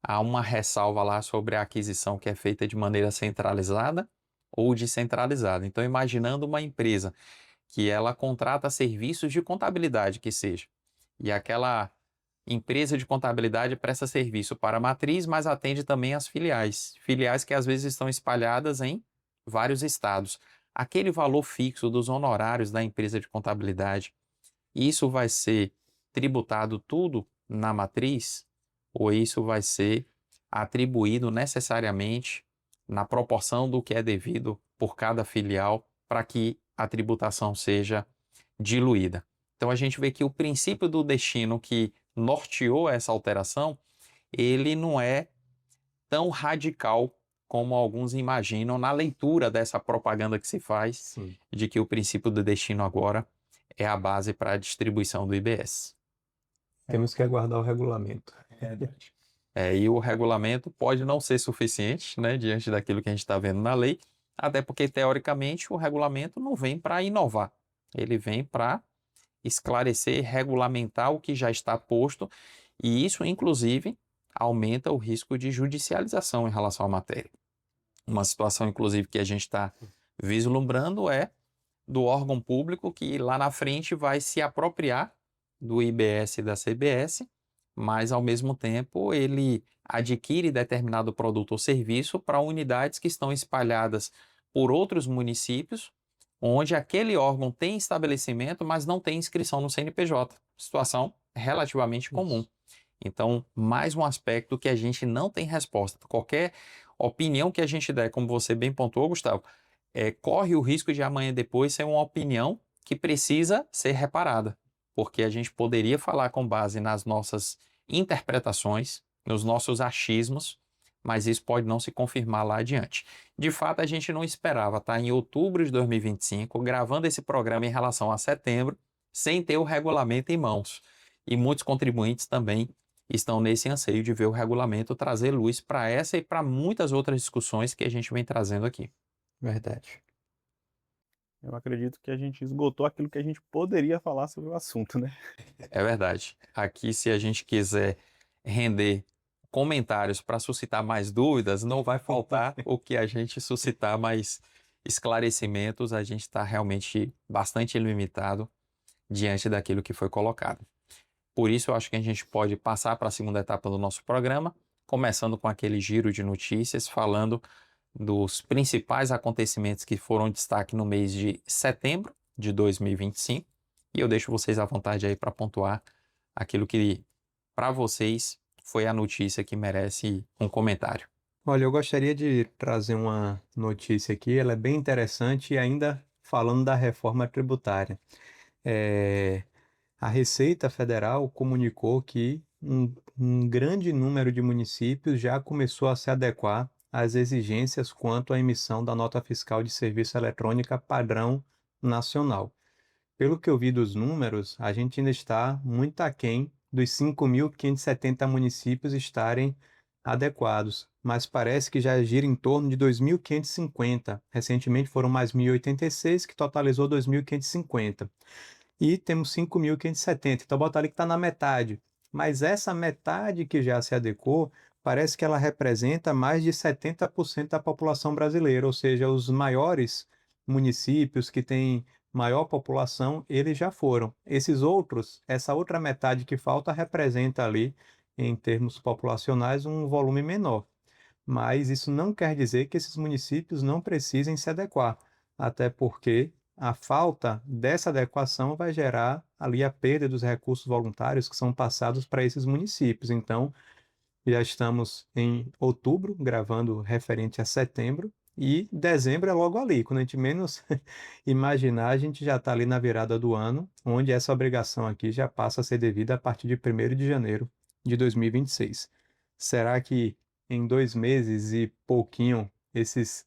há uma ressalva lá sobre a aquisição que é feita de maneira centralizada ou descentralizada. Então, imaginando uma empresa que ela contrata serviços de contabilidade, que seja, e aquela empresa de contabilidade presta serviço para a matriz, mas atende também as filiais. Filiais que às vezes estão espalhadas em vários estados. Aquele valor fixo dos honorários da empresa de contabilidade, isso vai ser tributado tudo na matriz? Ou isso vai ser atribuído necessariamente na proporção do que é devido por cada filial para que a tributação seja diluída. Então a gente vê que o princípio do destino que norteou essa alteração, ele não é tão radical como alguns imaginam na leitura dessa propaganda que se faz Sim. de que o princípio do destino agora é a base para a distribuição do IBS. Temos que aguardar o regulamento. Verdade. E o regulamento pode não ser suficiente, né, diante daquilo que a gente está vendo na lei, até porque, teoricamente, o regulamento não vem para inovar, ele vem para esclarecer, regulamentar o que já está posto, e isso, inclusive, aumenta o risco de judicialização em relação à matéria. Uma situação, inclusive, que a gente está vislumbrando é do órgão público que lá na frente vai se apropriar do IBS e da CBS, mas ao mesmo tempo ele adquire determinado produto ou serviço para unidades que estão espalhadas por outros municípios, onde aquele órgão tem estabelecimento, mas não tem inscrição no CNPJ. Situação relativamente comum. Então, mais um aspecto que a gente não tem resposta. Qualquer opinião que a gente der, como você bem pontuou, Gustavo, corre o risco de amanhã depois ser uma opinião que precisa ser reparada, porque a gente poderia falar com base nas nossas interpretações, nos nossos achismos, mas isso pode não se confirmar lá adiante. De fato, a gente não esperava estar em outubro de 2025 gravando esse programa em relação a setembro, sem ter o regulamento em mãos. E muitos contribuintes também estão nesse anseio de ver o regulamento trazer luz para essa e para muitas outras discussões que a gente vem trazendo aqui. Verdade. Eu acredito que a gente esgotou aquilo que a gente poderia falar sobre o assunto, né? É verdade. Aqui, se a gente quiser render comentários para suscitar mais dúvidas, não vai faltar o que a gente suscitar mais esclarecimentos. A gente está realmente bastante limitado diante daquilo que foi colocado. Por isso, eu acho que a gente pode passar para a segunda etapa do nosso programa, começando com aquele giro de notícias, falando dos principais acontecimentos que foram destaque no mês de setembro de 2025. E eu deixo vocês à vontade aí para pontuar aquilo que, para vocês, foi a notícia que merece um comentário. Olha, eu gostaria de trazer uma notícia aqui, ela é bem interessante e ainda falando da reforma tributária. A Receita Federal comunicou que um grande número de municípios já começou a se adequar às exigências quanto à emissão da nota fiscal de serviço eletrônica padrão nacional. Pelo que eu vi dos números, a gente ainda está muito aquém dos 5.570 municípios estarem adequados, mas parece que já gira em torno de 2.550. Recentemente foram mais 1.086, que totalizou 2.550. E temos 5.570, então bota ali que está na metade. Mas essa metade que já se adequou, parece que ela representa mais de 70% da população brasileira, ou seja, os maiores municípios que têm maior população, eles já foram. Esses outros, essa outra metade que falta, representa ali, em termos populacionais, um volume menor. Mas isso não quer dizer que esses municípios não precisem se adequar, até porque a falta dessa adequação vai gerar ali a perda dos recursos voluntários que são passados para esses municípios. Então, já estamos em outubro, gravando referente a setembro, e dezembro é logo ali. Quando a gente menos imaginar, a gente já está ali na virada do ano, onde essa obrigação aqui já passa a ser devida a partir de 1º de janeiro de 2026. Será que em 2 meses e pouquinho, esses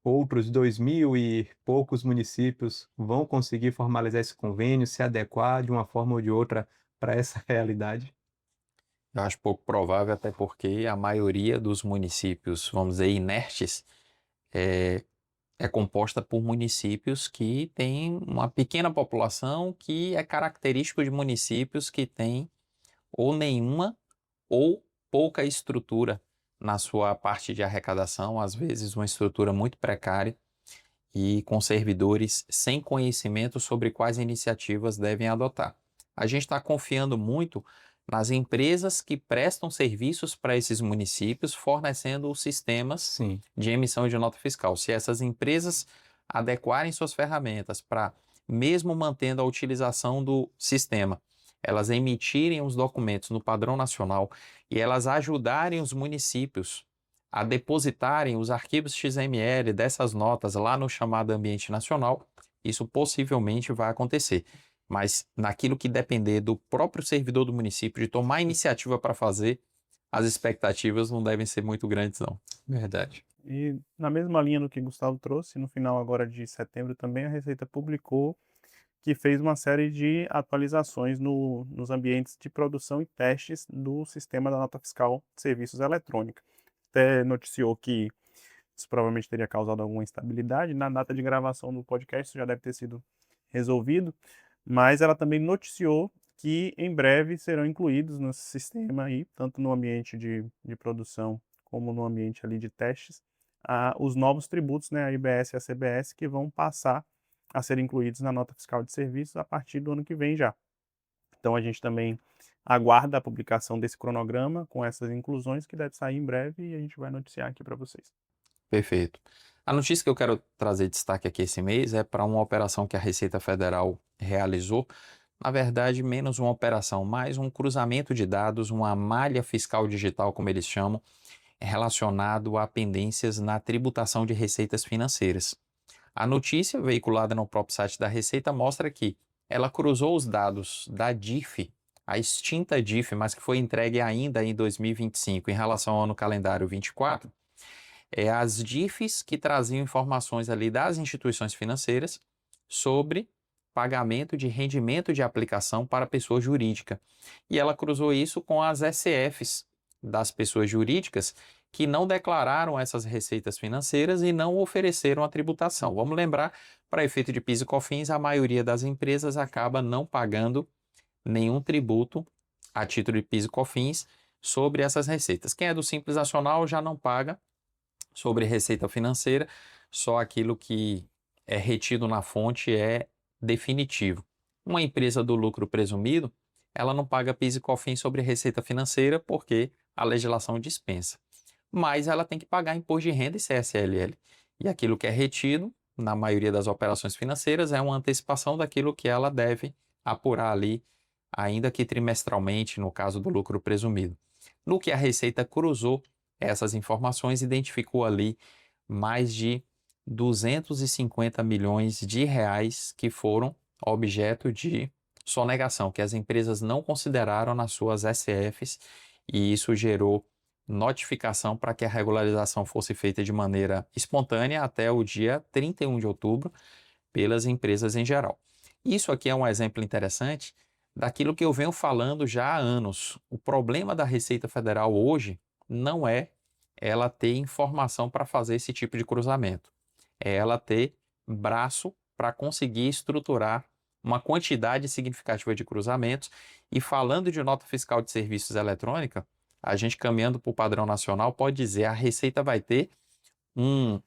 outros 2.000 e poucos municípios vão conseguir formalizar esse convênio, se adequar de uma forma ou de outra para essa realidade? Eu acho pouco provável, até porque a maioria dos municípios, vamos dizer, inertes, é composta por municípios que têm uma pequena população, que é característico de municípios que têm ou nenhuma ou pouca estrutura na sua parte de arrecadação, às vezes uma estrutura muito precária e com servidores sem conhecimento sobre quais iniciativas devem adotar. A gente está confiando muito nas empresas que prestam serviços para esses municípios, fornecendo os sistemas Sim. de emissão de nota fiscal. Se essas empresas adequarem suas ferramentas para, mesmo mantendo a utilização do sistema, elas emitirem os documentos no padrão nacional e elas ajudarem os municípios a depositarem os arquivos XML dessas notas lá no chamado ambiente nacional, isso possivelmente vai acontecer. Mas naquilo que depender do próprio servidor do município de tomar a iniciativa para fazer, as expectativas não devem ser muito grandes, não. Verdade. E na mesma linha do que Gustavo trouxe, no final agora de setembro também a Receita publicou que fez uma série de atualizações nos ambientes de produção e testes do sistema da nota fiscal de serviços eletrônica. Até noticiou que isso provavelmente teria causado alguma instabilidade. Na data de gravação do podcast isso já deve ter sido resolvido, mas ela também noticiou que em breve serão incluídos no sistema aí, tanto no ambiente de produção como no ambiente ali de testes, os novos tributos, né, a IBS e a CBS, que vão passar a ser incluídos na nota fiscal de serviços a partir do ano que vem já. Então a gente também aguarda a publicação desse cronograma com essas inclusões que deve sair em breve e a gente vai noticiar aqui para vocês. Perfeito. A notícia que eu quero trazer destaque aqui esse mês é para uma operação que a Receita Federal realizou. Na verdade, menos uma operação, mais um cruzamento de dados, uma malha fiscal digital, como eles chamam, relacionado a pendências na tributação de receitas financeiras. A notícia, veiculada no próprio site da Receita, mostra que ela cruzou os dados da DIF, a extinta DIF, mas que foi entregue ainda em 2025 em relação ao ano calendário 24, as DIFs que traziam informações ali das instituições financeiras sobre pagamento de rendimento de aplicação para pessoa jurídica. E ela cruzou isso com as SCFs das pessoas jurídicas que não declararam essas receitas financeiras e não ofereceram a tributação. Vamos lembrar, para efeito de PIS e COFINS, a maioria das empresas acaba não pagando nenhum tributo a título de PIS e COFINS sobre essas receitas. Quem é do Simples Nacional já não paga sobre receita financeira, só aquilo que é retido na fonte é definitivo. Uma empresa do lucro presumido, ela não paga PIS e COFINS sobre receita financeira porque a legislação dispensa. Mas ela tem que pagar imposto de renda e CSLL. E aquilo que é retido, na maioria das operações financeiras, é uma antecipação daquilo que ela deve apurar ali, ainda que trimestralmente, no caso do lucro presumido. No que a Receita cruzou essas informações, identificou ali mais de 250 milhões de reais que foram objeto de sonegação, que as empresas não consideraram nas suas SCFs, e isso gerou notificação para que a regularização fosse feita de maneira espontânea até o dia 31 de outubro pelas empresas em geral. Isso aqui é um exemplo interessante daquilo que eu venho falando já há anos. O problema da Receita Federal hoje não é ela ter informação para fazer esse tipo de cruzamento. É ela ter braço para conseguir estruturar uma quantidade significativa de cruzamentos. E falando de nota fiscal de serviços eletrônica, a gente caminhando para o padrão nacional pode dizer a Receita vai ter um,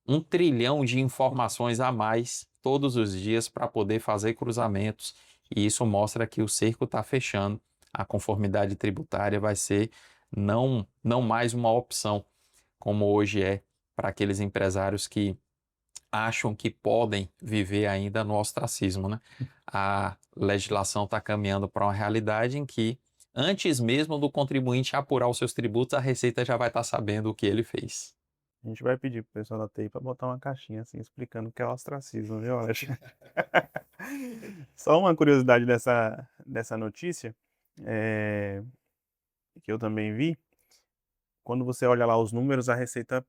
1 trilhão de informações a mais todos os dias para poder fazer cruzamentos. E isso mostra que o cerco está fechando. A conformidade tributária vai ser não mais uma opção, como hoje é para aqueles empresários que acham que podem viver ainda no ostracismo, né? A legislação está caminhando para uma realidade em que, antes mesmo do contribuinte apurar os seus tributos, a Receita já vai estar sabendo o que ele fez. A gente vai pedir pro pessoal da TI para botar uma caixinha assim explicando o que é ostracismo, viu, Alex? Só uma curiosidade dessa notícia, que eu também vi. Quando você olha lá os números, a Receita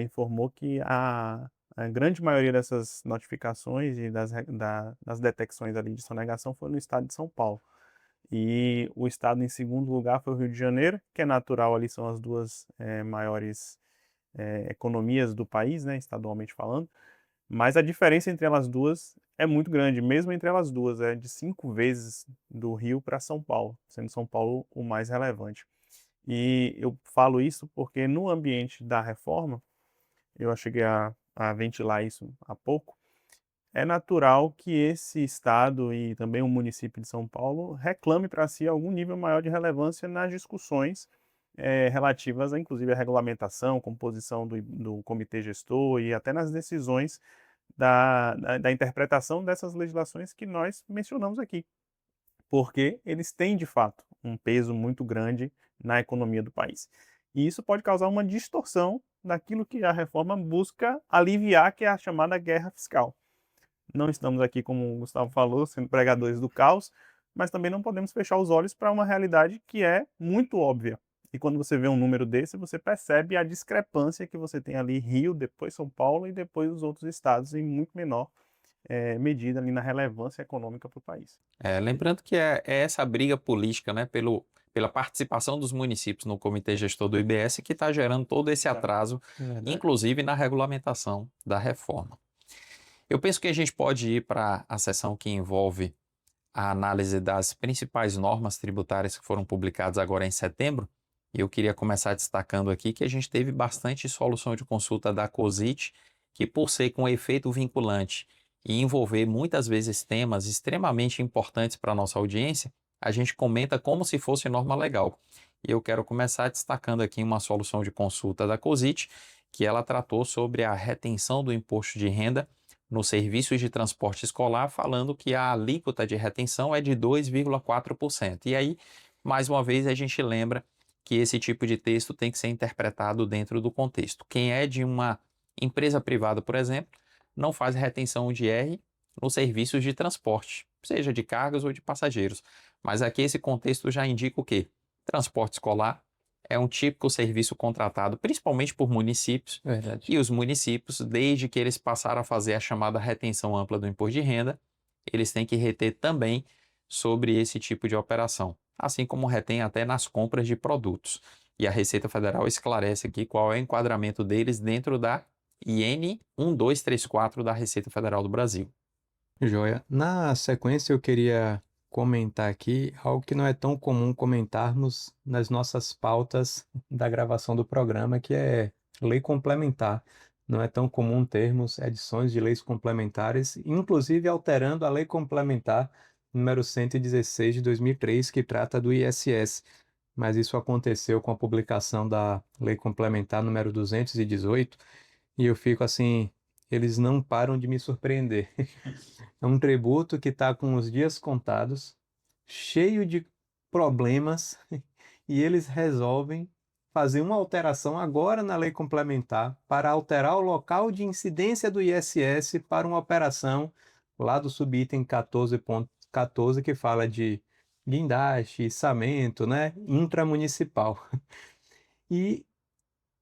informou que a grande maioria dessas notificações e das detecções ali de sonegação foi no estado de São Paulo. E o estado em segundo lugar foi o Rio de Janeiro, que é natural ali, são as duas maiores economias do país, né, estadualmente falando. Mas a diferença entre elas duas é muito grande, mesmo entre elas duas, é de 5 vezes do Rio para São Paulo, sendo São Paulo o mais relevante. E eu falo isso porque no ambiente da reforma, eu cheguei a ventilar isso há pouco, é natural que esse estado e também o município de São Paulo reclame para si algum nível maior de relevância nas discussões relativas, inclusive, à regulamentação, composição do comitê gestor e até nas decisões da interpretação dessas legislações que nós mencionamos aqui, porque eles têm, de fato, um peso muito grande na economia do país. E isso pode causar uma distorção daquilo que a reforma busca aliviar, que é a chamada guerra fiscal. Não estamos aqui, como o Gustavo falou, sendo pregadores do caos, mas também não podemos fechar os olhos para uma realidade que é muito óbvia. E quando você vê um número desse, você percebe a discrepância que você tem ali Rio, depois São Paulo e depois os outros estados em muito menor medida ali na relevância econômica para o país. Lembrando que é essa briga política, né, pela participação dos municípios no comitê gestor do IBS que está gerando todo esse atraso, inclusive na regulamentação da reforma. Eu penso que a gente pode ir para a seção que envolve a análise das principais normas tributárias que foram publicadas agora em setembro. E eu queria começar destacando aqui que a gente teve bastante solução de consulta da COSIT, que por ser com efeito vinculante e envolver muitas vezes temas extremamente importantes para a nossa audiência, a gente comenta como se fosse norma legal. E eu quero começar destacando aqui uma solução de consulta da COSIT, que ela tratou sobre a retenção do imposto de renda nos serviços de transporte escolar, falando que a alíquota de retenção é de 2,4%. E aí, mais uma vez, a gente lembra que esse tipo de texto tem que ser interpretado dentro do contexto. Quem é de uma empresa privada, por exemplo, não faz retenção de IR nos serviços de transporte, seja de cargas ou de passageiros. Mas aqui esse contexto já indica o quê? Transporte escolar é um típico serviço contratado principalmente por municípios. Verdade. E os municípios, desde que eles passaram a fazer a chamada retenção ampla do imposto de renda, eles têm que reter também sobre esse tipo de operação, assim como retém até nas compras de produtos. E a Receita Federal esclarece aqui qual é o enquadramento deles dentro da IN 1234 da Receita Federal do Brasil. Joia. Na sequência, eu queria comentar aqui algo que não é tão comum comentarmos nas nossas pautas da gravação do programa, que é lei complementar. Não é tão comum termos edições de leis complementares, inclusive alterando a lei complementar número 116 de 2003, que trata do ISS. Mas isso aconteceu com a publicação da lei complementar número 218, e eu fico assim, eles não param de me surpreender. É um tributo que está com os dias contados, cheio de problemas, e eles resolvem fazer uma alteração agora na lei complementar para alterar o local de incidência do ISS para uma operação lá do subitem 14.14, que fala de guindaste, içamento, né, intramunicipal. E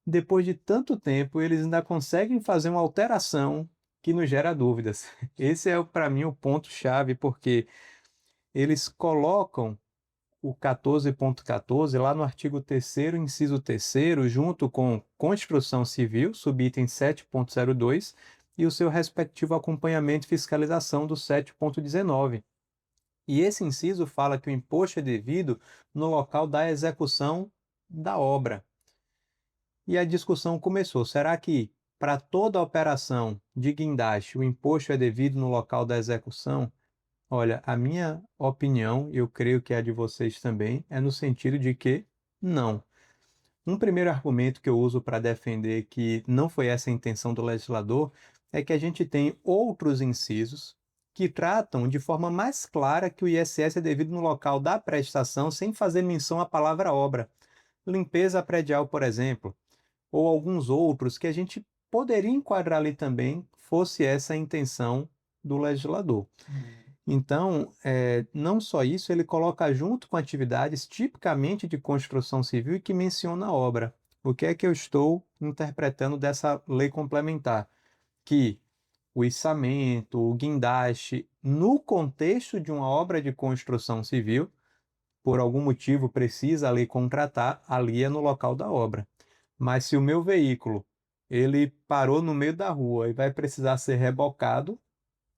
depois de tanto tempo, eles ainda conseguem fazer uma alteração que nos gera dúvidas. Esse é, para mim, o ponto-chave, porque eles colocam o 14.14 lá no artigo 3º, inciso 3º, junto com Construção Civil, subitem 7.02, e o seu respectivo acompanhamento e fiscalização do 7.19. E esse inciso fala que o imposto é devido no local da execução da obra. E a discussão começou. Será que para toda operação de guindaste o imposto é devido no local da execução? Olha, a minha opinião, eu creio que a de vocês também, é no sentido de que não. Um primeiro argumento que eu uso para defender que não foi essa a intenção do legislador é que a gente tem outros incisos que tratam de forma mais clara que o ISS é devido no local da prestação sem fazer menção à palavra obra. Limpeza predial, por exemplo, ou alguns outros que a gente poderia enquadrar ali também, fosse essa a intenção do legislador. Então, não só isso, ele coloca junto com atividades tipicamente de construção civil e que menciona a obra. O que é que eu estou interpretando dessa lei complementar? Que o içamento, o guindaste, no contexto de uma obra de construção civil, por algum motivo precisa a lei contratar, ali é no local da obra. Mas se o meu veículo ele parou no meio da rua e vai precisar ser rebocado,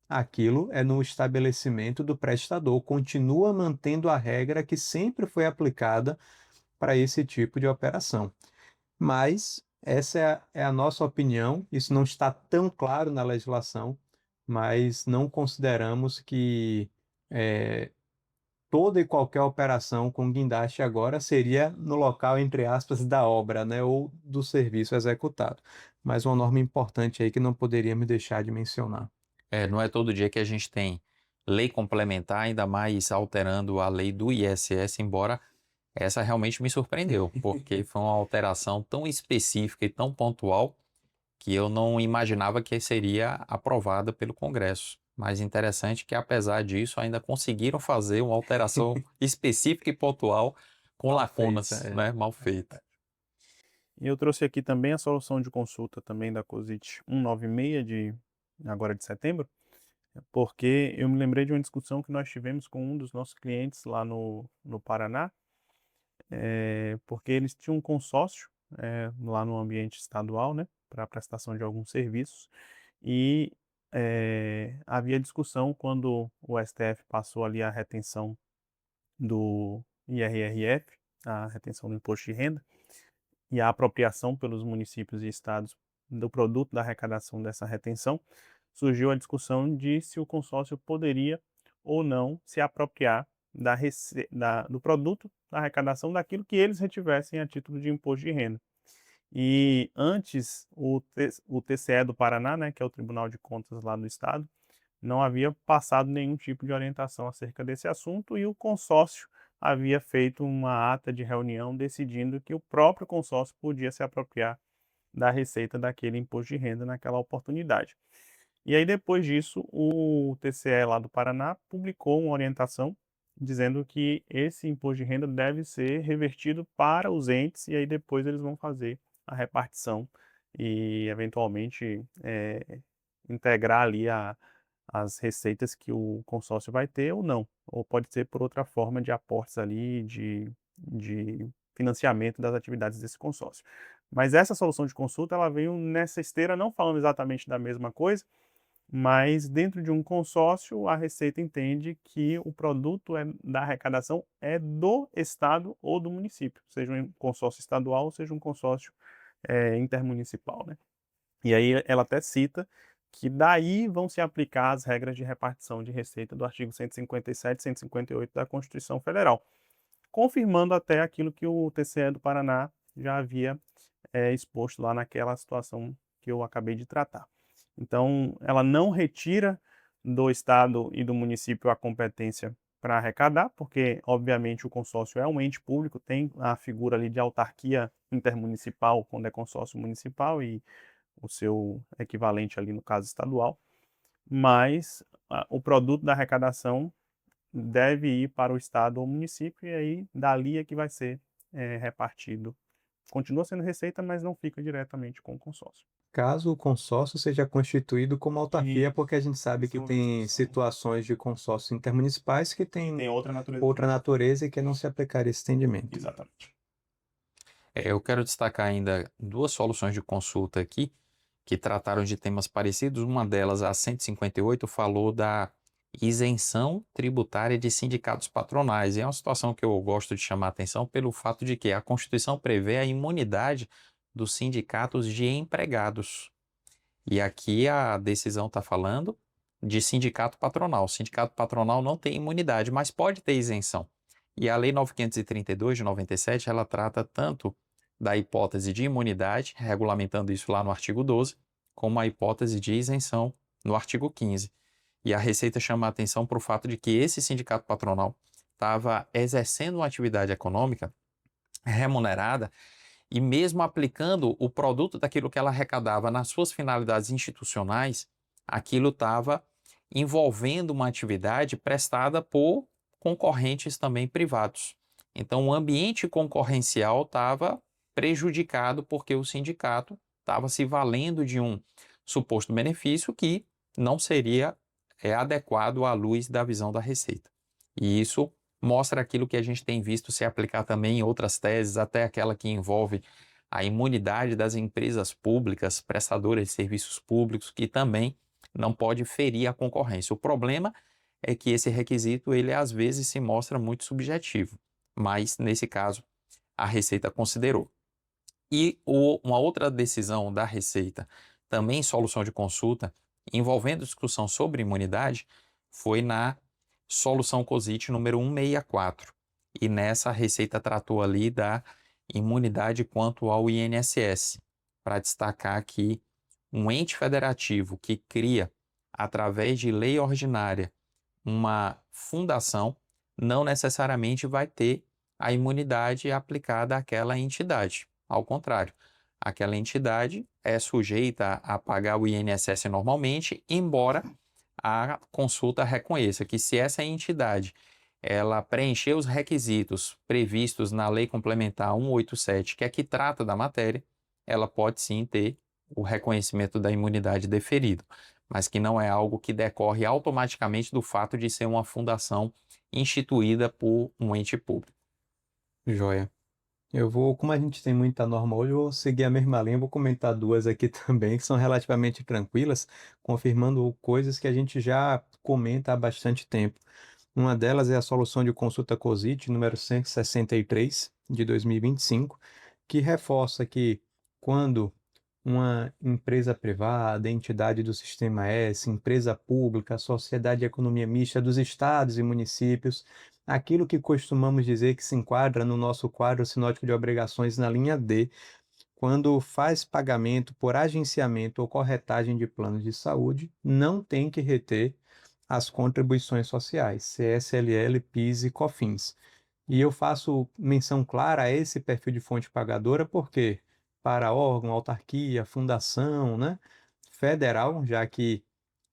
aquilo é no estabelecimento do prestador, continua mantendo a regra que sempre foi aplicada para esse tipo de operação. Mas essa é a nossa opinião, isso não está tão claro na legislação, mas não consideramos que toda e qualquer operação com guindaste agora seria no local, entre aspas, da obra, né, ou do serviço executado. Mas uma norma importante aí que não poderíamos deixar de mencionar. Não é todo dia que a gente tem lei complementar, ainda mais alterando a lei do ISS, embora Essa realmente me surpreendeu, porque foi uma alteração tão específica e tão pontual que eu não imaginava que seria aprovada pelo Congresso. Mas interessante que, apesar disso, ainda conseguiram fazer uma alteração específica e pontual com Mal lacunas, feita, né, mal feita. E eu trouxe aqui também a solução de consulta também da COSIT 196 agora de setembro, porque eu me lembrei de uma discussão que nós tivemos com um dos nossos clientes lá no Paraná, porque eles tinham um consórcio lá no ambiente estadual, né, para a prestação de alguns serviços, e havia discussão quando o STF passou ali a retenção do IRRF, a retenção do imposto de renda, e a apropriação pelos municípios e estados do produto da arrecadação dessa retenção, surgiu a discussão de se o consórcio poderia ou não se apropriar do produto da arrecadação daquilo que eles retivessem a título de imposto de renda. E antes, o TCE do Paraná, né, que é o Tribunal de Contas lá do estado, não havia passado nenhum tipo de orientação acerca desse assunto e o consórcio havia feito uma ata de reunião decidindo que o próprio consórcio podia se apropriar da receita daquele imposto de renda naquela oportunidade. E aí, depois disso, o TCE lá do Paraná publicou uma orientação dizendo que esse imposto de renda deve ser revertido para os entes e aí depois eles vão fazer a repartição e, eventualmente, integrar ali as receitas que o consórcio vai ter ou não, ou pode ser por outra forma de aportes ali, de financiamento das atividades desse consórcio. Mas essa solução de consulta, ela veio nessa esteira, não falando exatamente da mesma coisa, mas dentro de um consórcio, a Receita entende que o produto da arrecadação é do Estado ou do município, seja um consórcio estadual ou seja um consórcio intermunicipal, né? E aí ela até cita que daí vão se aplicar as regras de repartição de receita do artigo 157 e 158 da Constituição Federal, confirmando até aquilo que o TCE do Paraná já havia exposto lá naquela situação que eu acabei de tratar. Então, ela não retira do Estado e do município a competência para arrecadar, porque, obviamente, o consórcio é um ente público, tem a figura ali de autarquia intermunicipal, quando é consórcio municipal, e o seu equivalente ali no caso estadual, mas o produto da arrecadação deve ir para o Estado ou município, e aí dali é que vai ser repartido. Continua sendo receita, mas não fica diretamente com o consórcio. Caso o consórcio seja constituído como autarquia, porque a gente sabe que Isso, tem discussão. situações de consórcios intermunicipais que têm Tem outra natureza. outra natureza e que não se aplicaria esse entendimento. Exatamente. Eu quero destacar ainda duas soluções de consulta aqui que trataram de temas parecidos. Uma delas, a 158, falou da isenção tributária de sindicatos patronais. E é uma situação que eu gosto de chamar a atenção pelo fato de que a Constituição prevê a imunidade dos sindicatos de empregados. E aqui a decisão está falando de sindicato patronal. O sindicato patronal não tem imunidade, mas pode ter isenção. E a Lei 9.532 de 97, ela trata tanto da hipótese de imunidade, regulamentando isso lá no artigo 12, como a hipótese de isenção no artigo 15. E a Receita chama a atenção para o fato de que esse sindicato patronal estava exercendo uma atividade econômica remunerada e mesmo aplicando o produto daquilo que ela arrecadava nas suas finalidades institucionais, aquilo estava envolvendo uma atividade prestada por concorrentes também privados. Então, o ambiente concorrencial estava prejudicado porque o sindicato estava se valendo de um suposto benefício que não seria adequado à luz da visão da Receita. E isso mostra aquilo que a gente tem visto se aplicar também em outras teses, até aquela que envolve a imunidade das empresas públicas, prestadoras de serviços públicos, que também não pode ferir a concorrência. O problema é que esse requisito, ele às vezes se mostra muito subjetivo, mas nesse caso a Receita considerou. E uma outra decisão da Receita, também solução de consulta, envolvendo discussão sobre imunidade, foi na solução COSIT número 164. E nessa a Receita tratou ali da imunidade quanto ao INSS, para destacar que um ente federativo que cria, através de lei ordinária, uma fundação, não necessariamente vai ter a imunidade é aplicada àquela entidade. Ao contrário, aquela entidade é sujeita a pagar o INSS normalmente, embora a consulta reconheça que se essa entidade ela preencher os requisitos previstos na Lei Complementar 187, que é que trata da matéria, ela pode sim ter o reconhecimento da imunidade deferido, mas que não é algo que decorre automaticamente do fato de ser uma fundação instituída por um ente público. Joia. Como a gente tem muita norma hoje, eu vou seguir a mesma linha, vou comentar duas aqui também, que são relativamente tranquilas, confirmando coisas que a gente já comenta há bastante tempo. Uma delas é a solução de consulta COSIT, número 163, de 2025, que reforça que quando uma empresa privada, entidade do Sistema S, empresa pública, sociedade de economia mista dos estados e municípios, aquilo que costumamos dizer que se enquadra no nosso quadro sinótico de obrigações na linha D, quando faz pagamento por agenciamento ou corretagem de planos de saúde, não tem que reter as contribuições sociais, CSLL, PIS e COFINS. E eu faço menção clara a esse perfil de fonte pagadora porque para órgão, autarquia, fundação, né, federal, já que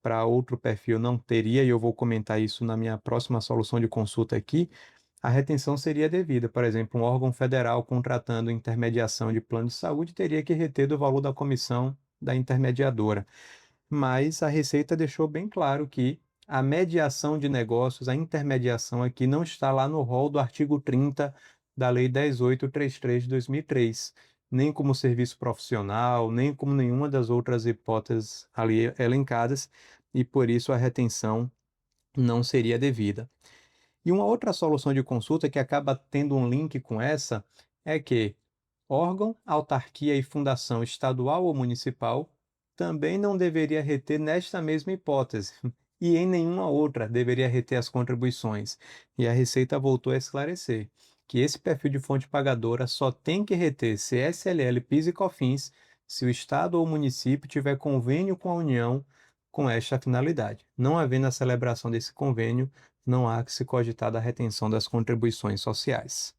para outro perfil não teria, e eu vou comentar isso na minha próxima solução de consulta aqui, a retenção seria devida. Por exemplo, um órgão federal contratando intermediação de plano de saúde teria que reter do valor da comissão da intermediadora. Mas a Receita deixou bem claro que a mediação de negócios, a intermediação aqui não está lá no rol do artigo 30 da Lei 10.833 de 2003, nem como serviço profissional, nem como nenhuma das outras hipóteses ali elencadas, e por isso a retenção não seria devida. E uma outra solução de consulta que acaba tendo um link com essa é que órgão, autarquia e fundação estadual ou municipal também não deveria reter nesta mesma hipótese, e em nenhuma outra deveria reter as contribuições. E a Receita voltou a esclarecer que esse perfil de fonte pagadora só tem que reter CSLL, PIS e COFINS se o Estado ou o município tiver convênio com a União com esta finalidade. Não havendo a celebração desse convênio, não há que se cogitar da retenção das contribuições sociais.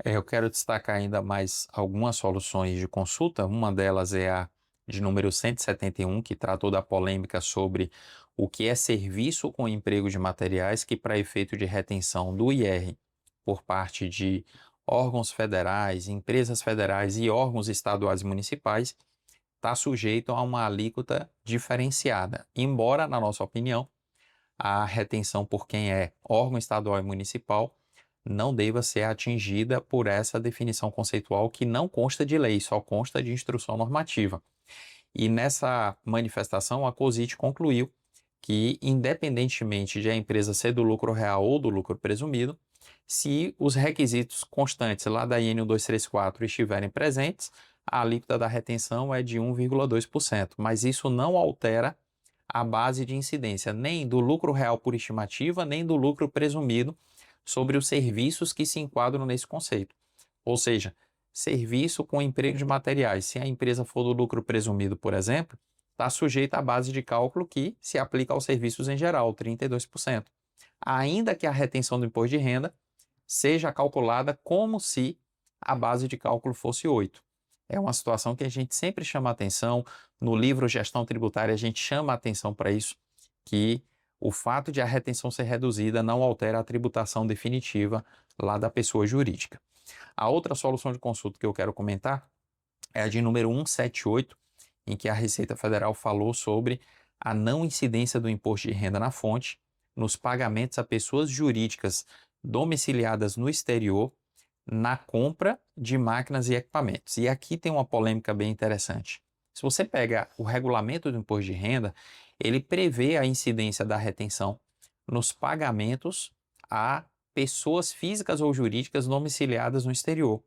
Eu quero destacar ainda mais algumas soluções de consulta. Uma delas é a de número 171, que tratou da polêmica sobre o que é serviço com emprego de materiais, que para efeito de retenção do IR por parte de órgãos federais, empresas federais e órgãos estaduais e municipais, está sujeito a uma alíquota diferenciada. Embora, na nossa opinião, a retenção por quem é órgão estadual e municipal não deva ser atingida por essa definição conceitual que não consta de lei, só consta de instrução normativa. E nessa manifestação, a COSIT concluiu que, independentemente de a empresa ser do lucro real ou do lucro presumido, se os requisitos constantes lá da IN 1234 estiverem presentes, a alíquota da retenção é de 1,2%, mas isso não altera a base de incidência nem do lucro real por estimativa, nem do lucro presumido sobre os serviços que se enquadram nesse conceito. Ou seja, serviço com emprego de materiais, se a empresa for do lucro presumido, por exemplo, está sujeita à base de cálculo que se aplica aos serviços em geral, 32%. Ainda que a retenção do imposto de renda seja calculada como se a base de cálculo fosse 8%. É uma situação que a gente sempre chama atenção. No livro Gestão Tributária, a gente chama atenção para isso, que o fato de a retenção ser reduzida não altera a tributação definitiva lá da pessoa jurídica. A outra solução de consulta que eu quero comentar é a de número 178, em que a Receita Federal falou sobre a não incidência do imposto de renda na fonte nos pagamentos a pessoas jurídicas domiciliadas no exterior na compra de máquinas e equipamentos. E aqui tem uma polêmica bem interessante. Se você pega o regulamento do imposto de renda, ele prevê a incidência da retenção nos pagamentos a pessoas físicas ou jurídicas domiciliadas no exterior.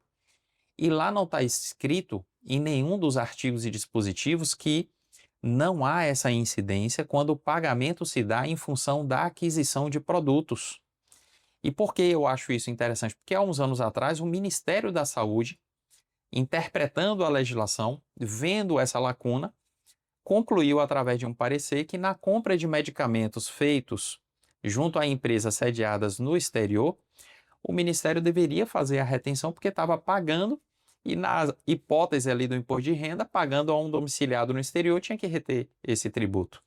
E lá não está escrito em nenhum dos artigos e dispositivos que não há essa incidência quando o pagamento se dá em função da aquisição de produtos. E por que eu acho isso interessante? Porque há uns anos atrás o Ministério da Saúde, interpretando a legislação, vendo essa lacuna, concluiu através de um parecer que na compra de medicamentos feitos junto a empresas sediadas no exterior, o Ministério deveria fazer a retenção porque estava pagando e na hipótese ali do imposto de renda, pagando a um domiciliado no exterior, tinha que reter esse tributo.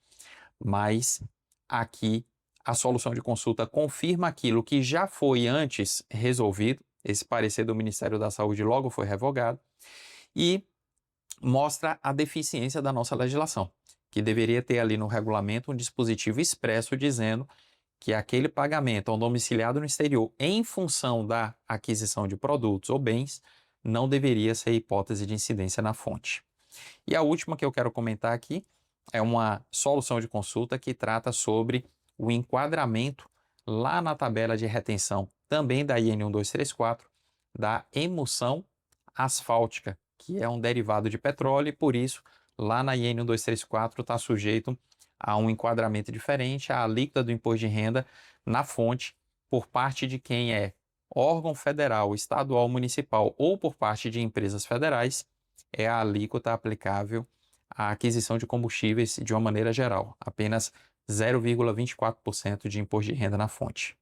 Mas aqui a solução de consulta confirma aquilo que já foi antes resolvido, esse parecer do Ministério da Saúde logo foi revogado, e mostra a deficiência da nossa legislação, que deveria ter ali no regulamento um dispositivo expresso dizendo que aquele pagamento a um domiciliado no exterior em função da aquisição de produtos ou bens não deveria ser hipótese de incidência na fonte. E a última que eu quero comentar aqui é uma solução de consulta que trata sobre o enquadramento lá na tabela de retenção, também da IN 1234, da emulsão asfáltica, que é um derivado de petróleo e por isso lá na IN 1234 está sujeito a um enquadramento diferente, a alíquota do imposto de renda na fonte por parte de quem é órgão federal, estadual, municipal ou por parte de empresas federais, é a alíquota aplicável à aquisição de combustíveis de uma maneira geral, apenas 0,24% de imposto de renda na fonte.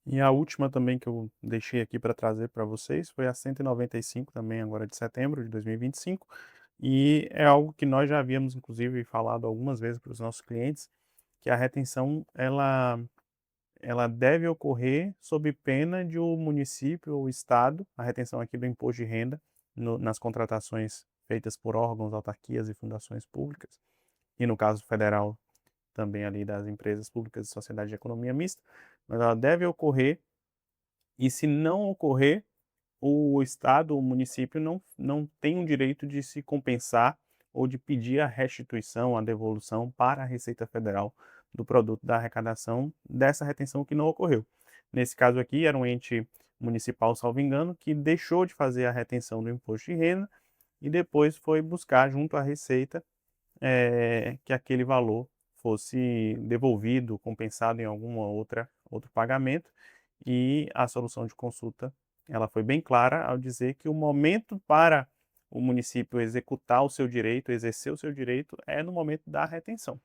E a última também que eu deixei aqui para trazer para vocês foi a 195, também agora de setembro de 2025, e é algo que nós já havíamos inclusive falado algumas vezes para os nossos clientes, que a retenção ela deve ocorrer sob pena de o município ou o estado, a retenção aqui do imposto de renda nas contratações feitas por órgãos, autarquias e fundações públicas, e no caso federal também ali das empresas públicas e sociedade de economia mista, mas ela deve ocorrer, e se não ocorrer, o estado, o município não tem o direito de se compensar ou de pedir a restituição, a devolução para a Receita Federal do produto da arrecadação dessa retenção que não ocorreu. Nesse caso aqui, era um ente municipal, salvo engano, que deixou de fazer a retenção do imposto de renda e depois foi buscar junto à Receita que aquele valor fosse devolvido, compensado em alguma outro pagamento, e a solução de consulta ela foi bem clara ao dizer que o momento para o município executar o seu direito, exercer o seu direito, é no momento da retenção.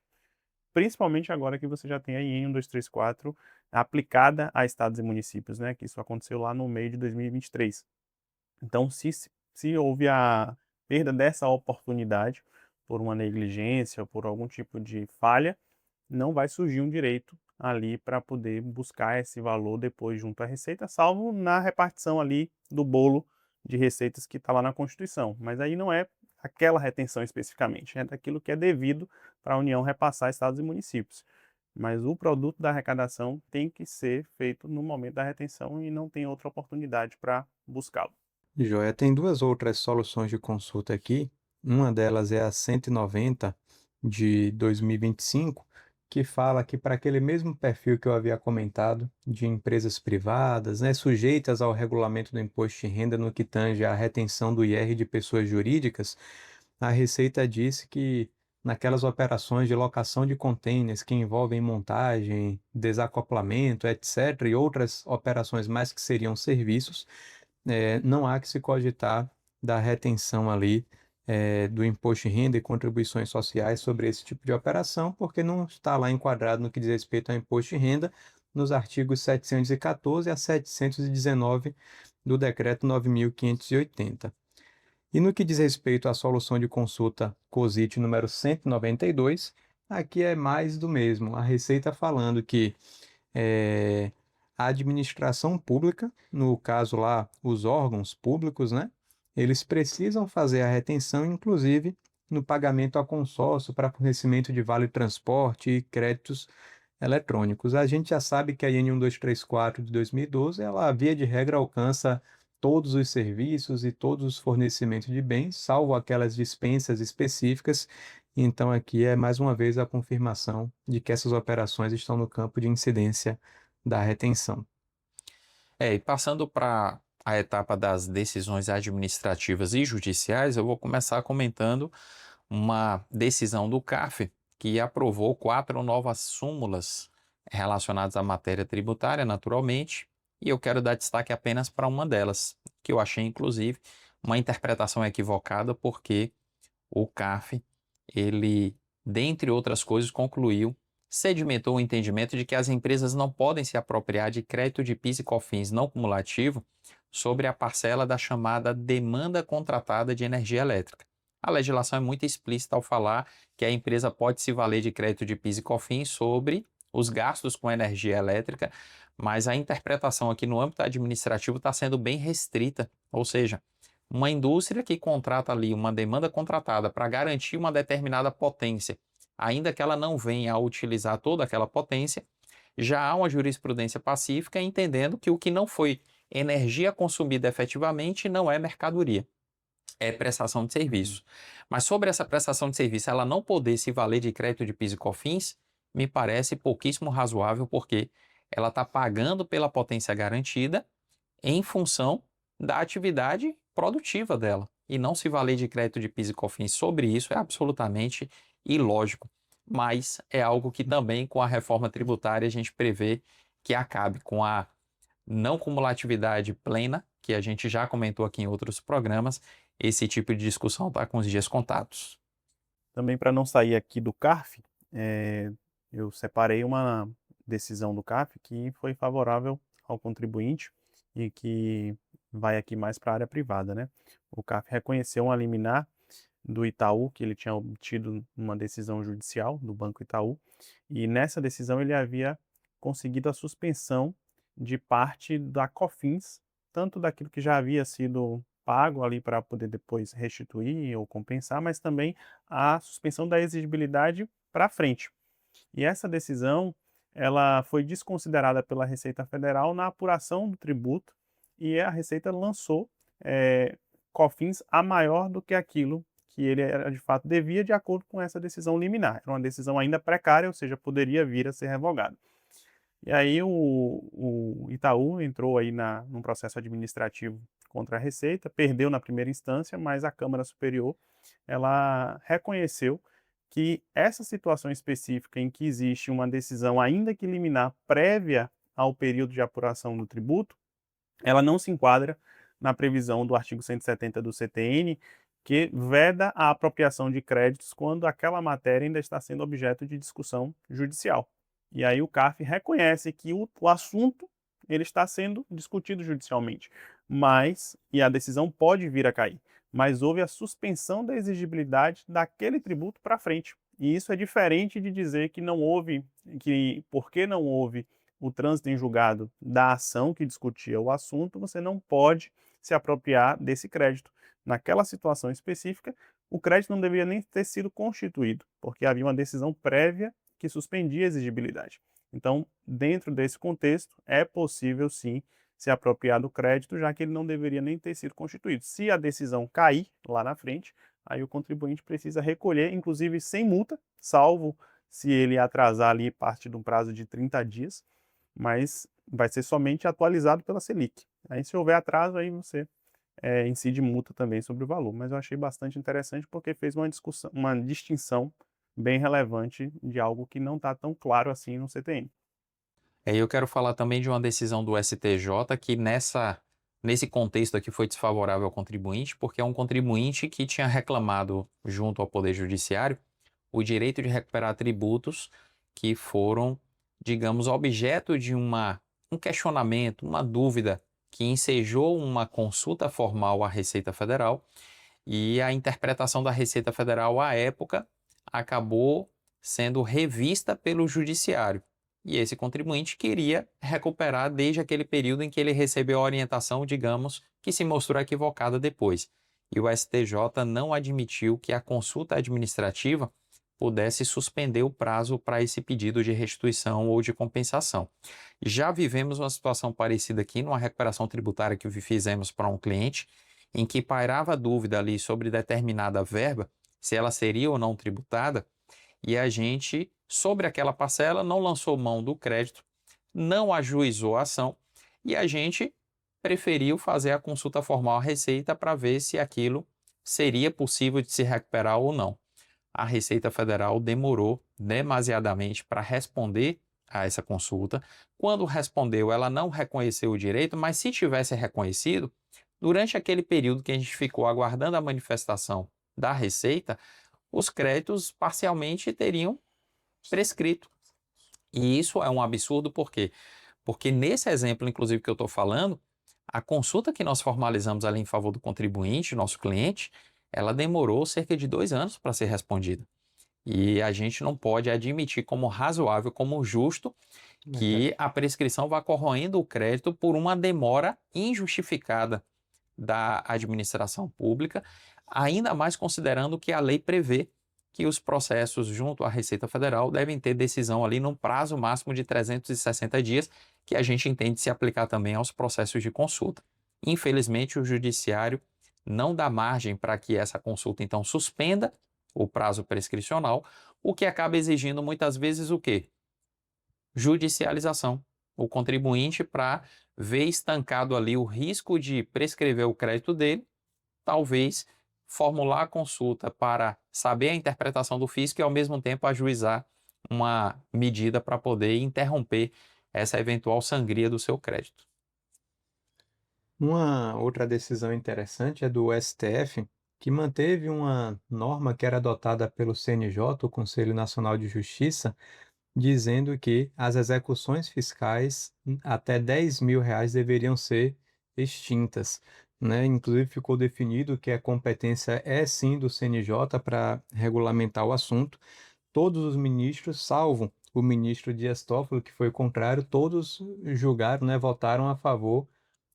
Principalmente agora que você já tem a IN 1234 aplicada a estados e municípios, né? Que isso aconteceu lá no meio de 2023. Então, se houve a perda dessa oportunidade por uma negligência ou por algum tipo de falha, não vai surgir um direito ali para poder buscar esse valor depois junto à Receita, salvo na repartição ali do bolo de receitas que está lá na Constituição. Mas aí não é aquela retenção especificamente, é daquilo que é devido para a União repassar a estados e municípios. Mas o produto da arrecadação tem que ser feito no momento da retenção e não tem outra oportunidade para buscá-lo. Joia, tem duas outras soluções de consulta aqui. Uma delas é a 190 de 2025, que fala que para aquele mesmo perfil que eu havia comentado, de empresas privadas, né, sujeitas ao regulamento do imposto de renda no que tange à retenção do IR de pessoas jurídicas, a Receita disse que naquelas operações de locação de contêineres que envolvem montagem, desacoplamento, etc., e outras operações mais que seriam serviços, não há que se cogitar da retenção ali do imposto de renda e contribuições sociais sobre esse tipo de operação, porque não está lá enquadrado no que diz respeito ao imposto de renda nos artigos 714 a 719 do Decreto 9.580. E no que diz respeito à solução de consulta COSIT número 192, aqui é mais do mesmo. A Receita falando que a administração pública, no caso lá, os órgãos públicos, né? Eles precisam fazer a retenção, inclusive no pagamento a consórcio para fornecimento de vale-transporte e créditos eletrônicos. A gente já sabe que a IN 1234 de 2012, ela, via de regra, alcança todos os serviços e todos os fornecimentos de bens, salvo aquelas dispensas específicas. Então, aqui é mais uma vez a confirmação de que essas operações estão no campo de incidência da retenção. E passando para a etapa das decisões administrativas e judiciais, eu vou começar comentando uma decisão do CARF que aprovou 4 novas súmulas relacionadas à matéria tributária, naturalmente, e eu quero dar destaque apenas para uma delas, que eu achei, inclusive, uma interpretação equivocada, porque o CARF, ele, dentre outras coisas, concluiu sedimentou o entendimento de que as empresas não podem se apropriar de crédito de PIS e COFINS não cumulativo sobre a parcela da chamada demanda contratada de energia elétrica. A legislação é muito explícita ao falar que a empresa pode se valer de crédito de PIS e COFINS sobre os gastos com energia elétrica, mas a interpretação aqui no âmbito administrativo está sendo bem restrita, ou seja, uma indústria que contrata ali uma demanda contratada para garantir uma determinada potência, ainda que ela não venha a utilizar toda aquela potência, já há uma jurisprudência pacífica entendendo que o que não foi energia consumida efetivamente não é mercadoria, é prestação de serviço. Mas sobre essa prestação de serviço, ela não poder se valer de crédito de PIS e COFINS, me parece pouquíssimo razoável, porque ela está pagando pela potência garantida em função da atividade produtiva dela. E não se valer de crédito de PIS e COFINS sobre isso é absolutamente ilógico. Mas é algo que também, com a reforma tributária, a gente prevê que acabe com a não cumulatividade plena, que a gente já comentou aqui em outros programas. Esse tipo de discussão está com os dias contados. Também, para não sair aqui do CARF, eu separei uma decisão do CARF que foi favorável ao contribuinte e que vai aqui mais para a área privada, né? O CARF reconheceu uma liminar do Itaú, que ele tinha obtido uma decisão judicial do Banco Itaú, e nessa decisão ele havia conseguido a suspensão de parte da COFINS, tanto daquilo que já havia sido pago ali para poder depois restituir ou compensar, mas também a suspensão da exigibilidade para frente. E essa decisão, ela foi desconsiderada pela Receita Federal na apuração do tributo, e a Receita lançou COFINS a maior do que aquilo que ele era, de fato devia, de acordo com essa decisão liminar. Era uma decisão ainda precária, ou seja, poderia vir a ser revogada. E aí o Itaú entrou aí num processo administrativo contra a Receita, perdeu na primeira instância, mas a Câmara Superior ela reconheceu que essa situação específica em que existe uma decisão, ainda que liminar, prévia ao período de apuração do tributo, ela não se enquadra na previsão do artigo 170 do CTN, que veda a apropriação de créditos quando aquela matéria ainda está sendo objeto de discussão judicial. E aí o CARF reconhece que o assunto ele está sendo discutido judicialmente, e a decisão pode vir a cair, mas houve a suspensão da exigibilidade daquele tributo para frente. E isso é diferente de dizer que não houve, que porque não houve o trânsito em julgado da ação que discutia o assunto, você não pode se apropriar desse crédito. Naquela situação específica, o crédito não deveria nem ter sido constituído, porque havia uma decisão prévia que suspendia a exigibilidade. Então, dentro desse contexto, é possível sim se apropriar do crédito, já que ele não deveria nem ter sido constituído. Se a decisão cair lá na frente, aí o contribuinte precisa recolher, inclusive sem multa, salvo se ele atrasar ali parte de um prazo de 30 dias, mas vai ser somente atualizado pela Selic. Aí se houver atraso, aí você incide multa também sobre o valor. Mas eu achei bastante interessante porque fez uma distinção bem relevante de algo que não está tão claro assim no CTN. Eu quero falar também de uma decisão do STJ que nesse contexto aqui foi desfavorável ao contribuinte, porque é um contribuinte que tinha reclamado junto ao Poder Judiciário o direito de recuperar tributos que foram, digamos, objeto de um questionamento, uma dúvida que ensejou uma consulta formal à Receita Federal, e a interpretação da Receita Federal à época acabou sendo revista pelo Judiciário. E esse contribuinte queria recuperar desde aquele período em que ele recebeu a orientação, digamos, que se mostrou equivocada depois. E o STJ não admitiu que a consulta administrativa pudesse suspender o prazo para esse pedido de restituição ou de compensação. Já vivemos uma situação parecida aqui numa recuperação tributária que fizemos para um cliente, em que pairava dúvida ali sobre determinada verba, se ela seria ou não tributada, e a gente, sobre aquela parcela, não lançou mão do crédito, não ajuizou a ação, e a gente preferiu fazer a consulta formal à Receita para ver se aquilo seria possível de se recuperar ou não. A Receita Federal demorou demasiadamente para responder a essa consulta. Quando respondeu, ela não reconheceu o direito, mas se tivesse reconhecido, durante aquele período que a gente ficou aguardando a manifestação da Receita, os créditos parcialmente teriam prescrito. E isso é um absurdo por quê? Porque nesse exemplo, inclusive, que eu estou falando, a consulta que nós formalizamos ali em favor do contribuinte, nosso cliente, ela demorou cerca de 2 anos para ser respondida. E a gente não pode admitir como razoável, como justo, que a prescrição vá corroendo o crédito por uma demora injustificada da administração pública, ainda mais considerando que a lei prevê que os processos junto à Receita Federal devem ter decisão ali num prazo máximo de 360 dias, que a gente entende se aplicar também aos processos de consulta. Infelizmente, o judiciário não dá margem para que essa consulta então suspenda o prazo prescricional, o que acaba exigindo muitas vezes o quê? Judicialização. O contribuinte, para ver estancado ali o risco de prescrever o crédito dele, talvez formular a consulta para saber a interpretação do fisco e, ao mesmo tempo, ajuizar uma medida para poder interromper essa eventual sangria do seu crédito. Uma outra decisão interessante é do STF, que manteve uma norma que era adotada pelo CNJ, o Conselho Nacional de Justiça, dizendo que as execuções fiscais até R$ 10.000 deveriam ser extintas, né? Inclusive ficou definido que a competência é sim do CNJ para regulamentar o assunto. Todos os ministros, salvo o ministro Dias Toffoli, que foi contrário, todos julgaram, né, votaram a favor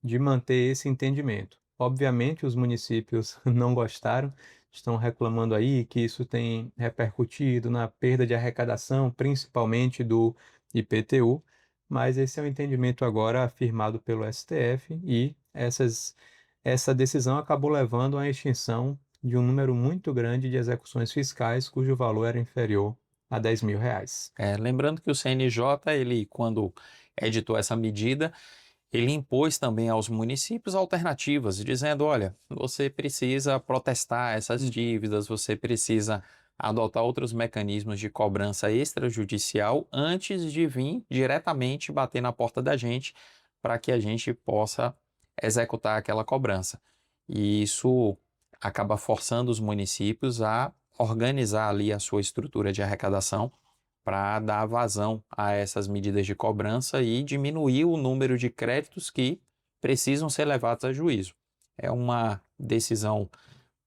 de manter esse entendimento. Obviamente, os municípios não gostaram, estão reclamando aí que isso tem repercutido na perda de arrecadação, principalmente do IPTU, mas esse é o entendimento agora afirmado pelo STF e essa decisão acabou levando à extinção de um número muito grande de execuções fiscais cujo valor era inferior a R$ 10.000. Lembrando que o CNJ, ele, quando editou essa medida, ele impôs também aos municípios alternativas, dizendo: olha, você precisa protestar essas dívidas, você precisa adotar outros mecanismos de cobrança extrajudicial antes de vir diretamente bater na porta da gente para que a gente possa executar aquela cobrança. E isso acaba forçando os municípios a organizar ali a sua estrutura de arrecadação para dar vazão a essas medidas de cobrança e diminuir o número de créditos que precisam ser levados a juízo. É uma decisão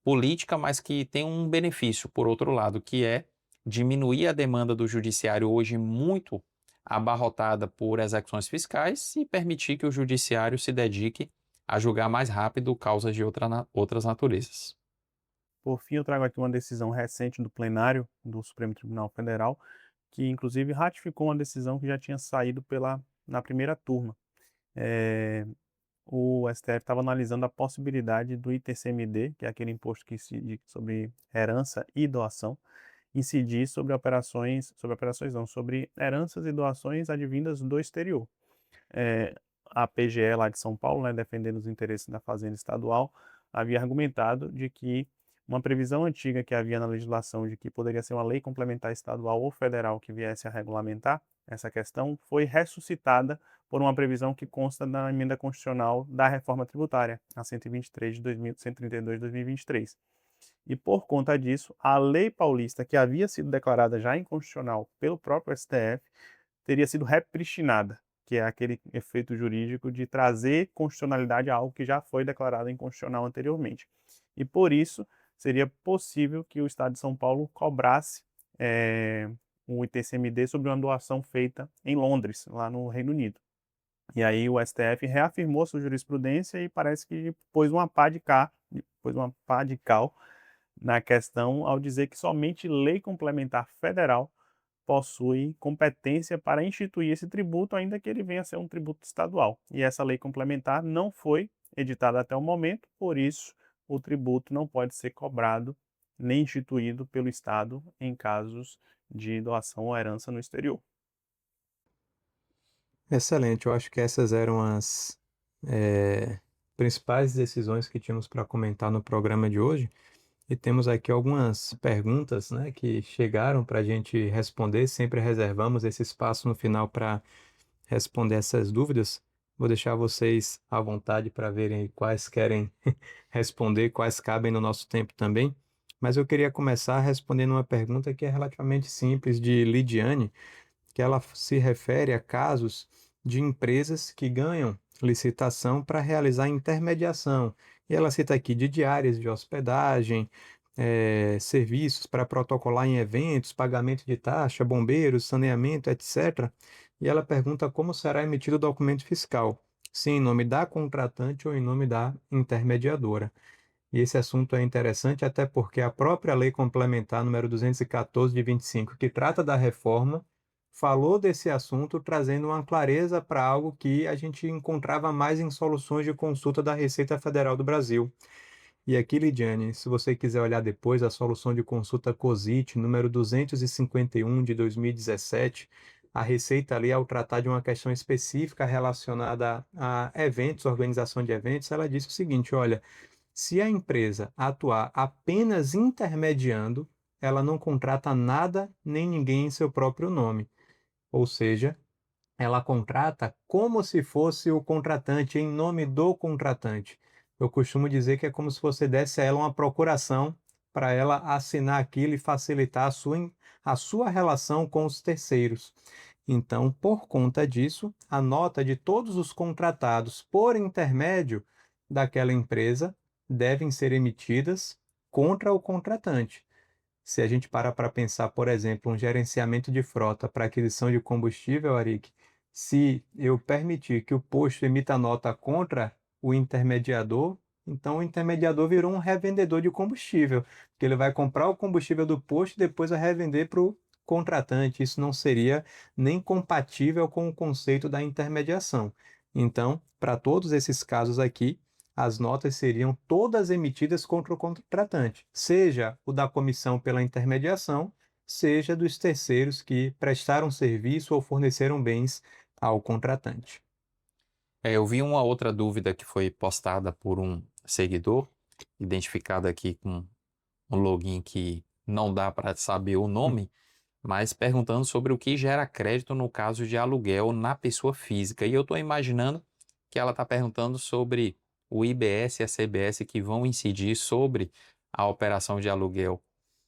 política, mas que tem um benefício, por outro lado, que é diminuir a demanda do judiciário, hoje muito abarrotada por execuções fiscais, e permitir que o judiciário se dedique a julgar mais rápido causas de outras naturezas. Por fim, eu trago aqui uma decisão recente do plenário do Supremo Tribunal Federal, que inclusive ratificou uma decisão que já tinha saído na primeira turma. O STF estava analisando a possibilidade do ITCMD, que é aquele imposto que incide sobre herança e doação, incidir sobre sobre heranças e doações advindas do exterior. A PGE lá de São Paulo, né, defendendo os interesses da Fazenda Estadual, havia argumentado de que uma previsão antiga que havia na legislação de que poderia ser uma lei complementar estadual ou federal que viesse a regulamentar essa questão foi ressuscitada por uma previsão que consta na emenda constitucional da reforma tributária, a 132 de 2023. E por conta disso, a lei paulista, que havia sido declarada já inconstitucional pelo próprio STF, teria sido repristinada, que é aquele efeito jurídico de trazer constitucionalidade a algo que já foi declarado inconstitucional anteriormente. E por isso, seria possível que o Estado de São Paulo cobrasse um ITCMD sobre uma doação feita em Londres, lá no Reino Unido. E aí o STF reafirmou sua jurisprudência e parece que pôs uma pá de cal na questão ao dizer que somente lei complementar federal possui competência para instituir esse tributo, ainda que ele venha a ser um tributo estadual. E essa lei complementar não foi editada até o momento, por isso o tributo não pode ser cobrado nem instituído pelo Estado em casos de doação ou herança no exterior. Excelente, eu acho que essas eram as principais decisões que tínhamos para comentar no programa de hoje. E temos aqui algumas perguntas, né, que chegaram para a gente responder. Sempre reservamos esse espaço no final para responder essas dúvidas. Vou deixar vocês à vontade para verem quais querem responder, quais cabem no nosso tempo também. Mas eu queria começar respondendo uma pergunta que é relativamente simples, de Lidiane, que ela se refere a casos de empresas que ganham licitação para realizar intermediação. E ela cita aqui de diárias de hospedagem, serviços para protocolar em eventos, pagamento de taxa, bombeiros, saneamento, etc. E ela pergunta como será emitido o documento fiscal, se em nome da contratante ou em nome da intermediadora. E esse assunto é interessante até porque a própria Lei Complementar número 214 de 25, que trata da reforma, falou desse assunto trazendo uma clareza para algo que a gente encontrava mais em soluções de consulta da Receita Federal do Brasil. E aqui, Lidiane, se você quiser olhar depois a solução de consulta COSIT número 251 de 2017, a Receita ali, ao tratar de uma questão específica relacionada a eventos, organização de eventos, ela disse o seguinte, olha, se a empresa atuar apenas intermediando, ela não contrata nada nem ninguém em seu próprio nome. Ou seja, ela contrata como se fosse o contratante, em nome do contratante. Eu costumo dizer que é como se você desse a ela uma procuração para ela assinar aquilo e facilitar a sua relação com os terceiros. Então, por conta disso, a nota de todos os contratados por intermédio daquela empresa devem ser emitidas contra o contratante. Se a gente parar para pensar, por exemplo, um gerenciamento de frota para aquisição de combustível, Arik, se eu permitir que o posto emita nota contra o intermediador, então o intermediador virou um revendedor de combustível, porque ele vai comprar o combustível do posto e depois vai revender para o contratante. Isso não seria nem compatível com o conceito da intermediação. Então, para todos esses casos aqui, as notas seriam todas emitidas contra o contratante, seja o da comissão pela intermediação, seja dos terceiros que prestaram serviço ou forneceram bens ao contratante. Eu vi uma outra dúvida que foi postada por um seguidor, identificado aqui com um login que não dá para saber o nome, mas perguntando sobre o que gera crédito no caso de aluguel na pessoa física. E eu estou imaginando que ela está perguntando sobre o IBS e a CBS que vão incidir sobre a operação de aluguel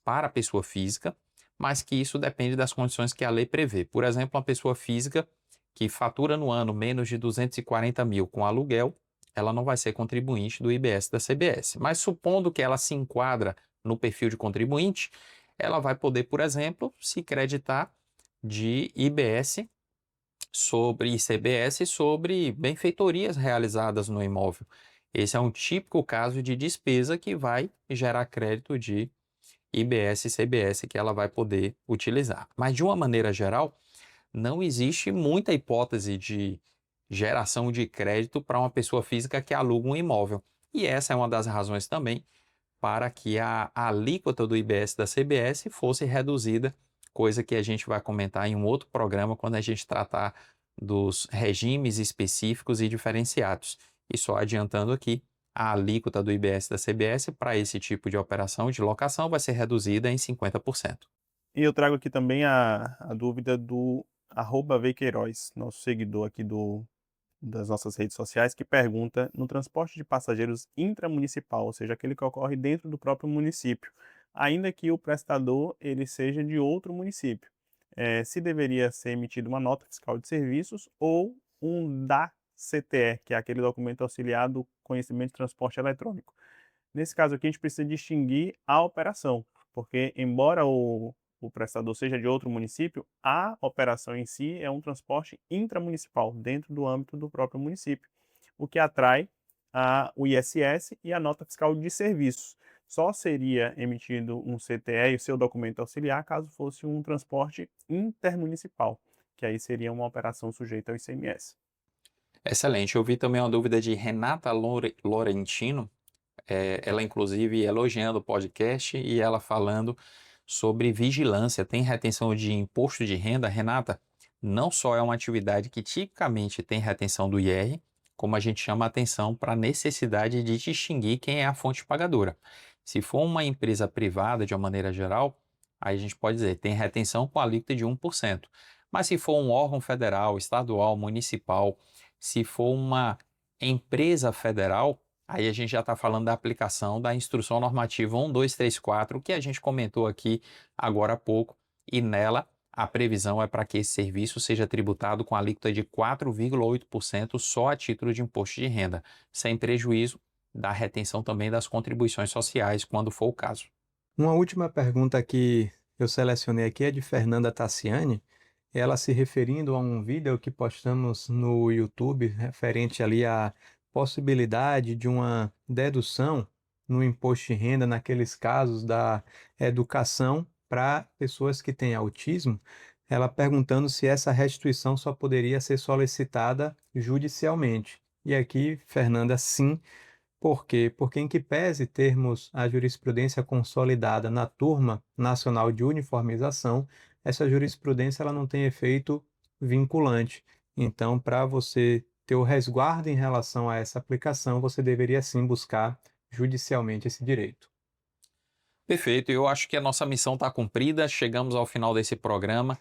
para a pessoa física, mas que isso depende das condições que a lei prevê. Por exemplo, uma pessoa física que fatura no ano menos de 240 mil com aluguel, ela não vai ser contribuinte do IBS da CBS. Mas supondo que ela se enquadra no perfil de contribuinte, ela vai poder, por exemplo, se creditar de IBS sobre ICBS sobre benfeitorias realizadas no imóvel. Esse é um típico caso de despesa que vai gerar crédito de IBS e CBS que ela vai poder utilizar. Mas, de uma maneira geral, não existe muita hipótese de geração de crédito para uma pessoa física que aluga um imóvel. E essa é uma das razões também para que a alíquota do IBS da CBS fosse reduzida, coisa que a gente vai comentar em um outro programa quando a gente tratar dos regimes específicos e diferenciados. E só adiantando aqui, a alíquota do IBS da CBS para esse tipo de operação de locação vai ser reduzida em 50%. E eu trago aqui também a dúvida do @vqueiroz, nosso seguidor aqui das nossas redes sociais, que pergunta no transporte de passageiros intramunicipal, ou seja, aquele que ocorre dentro do próprio município, ainda que o prestador ele seja de outro município, se deveria ser emitida uma nota fiscal de serviços ou um DAC-CTE, que é aquele documento auxiliar do conhecimento de transporte eletrônico. Nesse caso aqui, a gente precisa distinguir a operação, porque embora o prestador seja de outro município, a operação em si é um transporte intramunicipal, dentro do âmbito do próprio município, o que atrai o ISS e a nota fiscal de serviços. Só seria emitido um CTE e o seu documento auxiliar caso fosse um transporte intermunicipal, que aí seria uma operação sujeita ao ICMS. Excelente. Eu vi também uma dúvida de Renata Lorentino, ela inclusive elogiando o podcast e ela falando sobre vigilância. Tem retenção de imposto de renda, Renata? Não só é uma atividade que tipicamente tem retenção do IR, como a gente chama a atenção para a necessidade de distinguir quem é a fonte pagadora. Se for uma empresa privada, de uma maneira geral, aí a gente pode dizer tem retenção com alíquota de 1%. Mas se for um órgão federal, estadual, municipal, se for uma empresa federal, aí a gente já está falando da aplicação da Instrução Normativa 1234, que a gente comentou aqui agora há pouco, e nela a previsão é para que esse serviço seja tributado com alíquota de 4,8% só a título de imposto de renda, sem prejuízo da retenção também das contribuições sociais, quando for o caso. Uma última pergunta que eu selecionei aqui é de Fernanda Tassiani, ela se referindo a um vídeo que postamos no YouTube referente ali à possibilidade de uma dedução no imposto de renda naqueles casos da educação para pessoas que têm autismo, ela perguntando se essa restituição só poderia ser solicitada judicialmente. E aqui, Fernanda, sim. Por quê? Porque em que pese termos a jurisprudência consolidada na Turma Nacional de Uniformização, essa jurisprudência ela não tem efeito vinculante. Então, para você ter o resguardo em relação a essa aplicação, você deveria sim buscar judicialmente esse direito. Perfeito, eu acho que a nossa missão está cumprida, chegamos ao final desse programa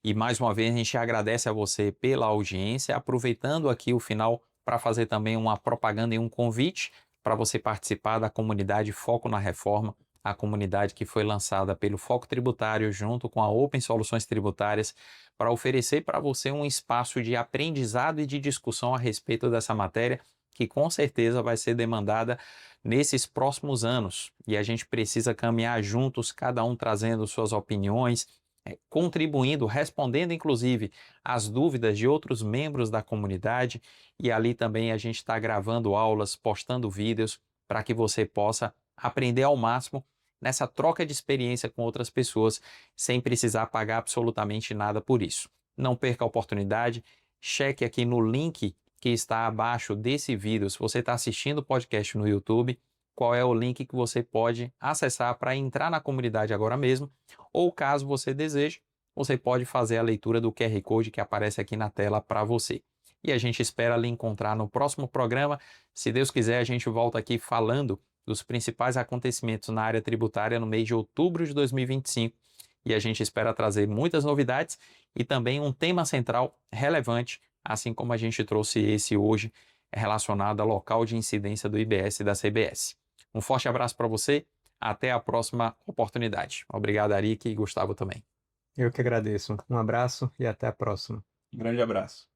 e mais uma vez a gente agradece a você pela audiência, aproveitando aqui o final para fazer também uma propaganda e um convite para você participar da comunidade Foco na Reforma, a comunidade que foi lançada pelo Foco Tributário junto com a Open Soluções Tributárias, para oferecer para você um espaço de aprendizado e de discussão a respeito dessa matéria, que com certeza vai ser demandada nesses próximos anos. E a gente precisa caminhar juntos, cada um trazendo suas opiniões, contribuindo, respondendo inclusive as dúvidas de outros membros da comunidade, e ali também a gente está gravando aulas, postando vídeos para que você possa aprender ao máximo nessa troca de experiência com outras pessoas sem precisar pagar absolutamente nada por isso. Não perca a oportunidade, cheque aqui no link que está abaixo desse vídeo. Se você está assistindo o podcast no YouTube, qual é o link que você pode acessar para entrar na comunidade agora mesmo, ou caso você deseje, você pode fazer a leitura do QR Code que aparece aqui na tela para você. E a gente espera lhe encontrar no próximo programa. Se Deus quiser, a gente volta aqui falando dos principais acontecimentos na área tributária no mês de outubro de 2025. E a gente espera trazer muitas novidades e também um tema central relevante, assim como a gente trouxe esse hoje, relacionado ao local de incidência do IBS e da CBS. Um forte abraço para você, até a próxima oportunidade. Obrigado, Arique e Gustavo também. Eu que agradeço. Um abraço e até a próxima. Grande abraço.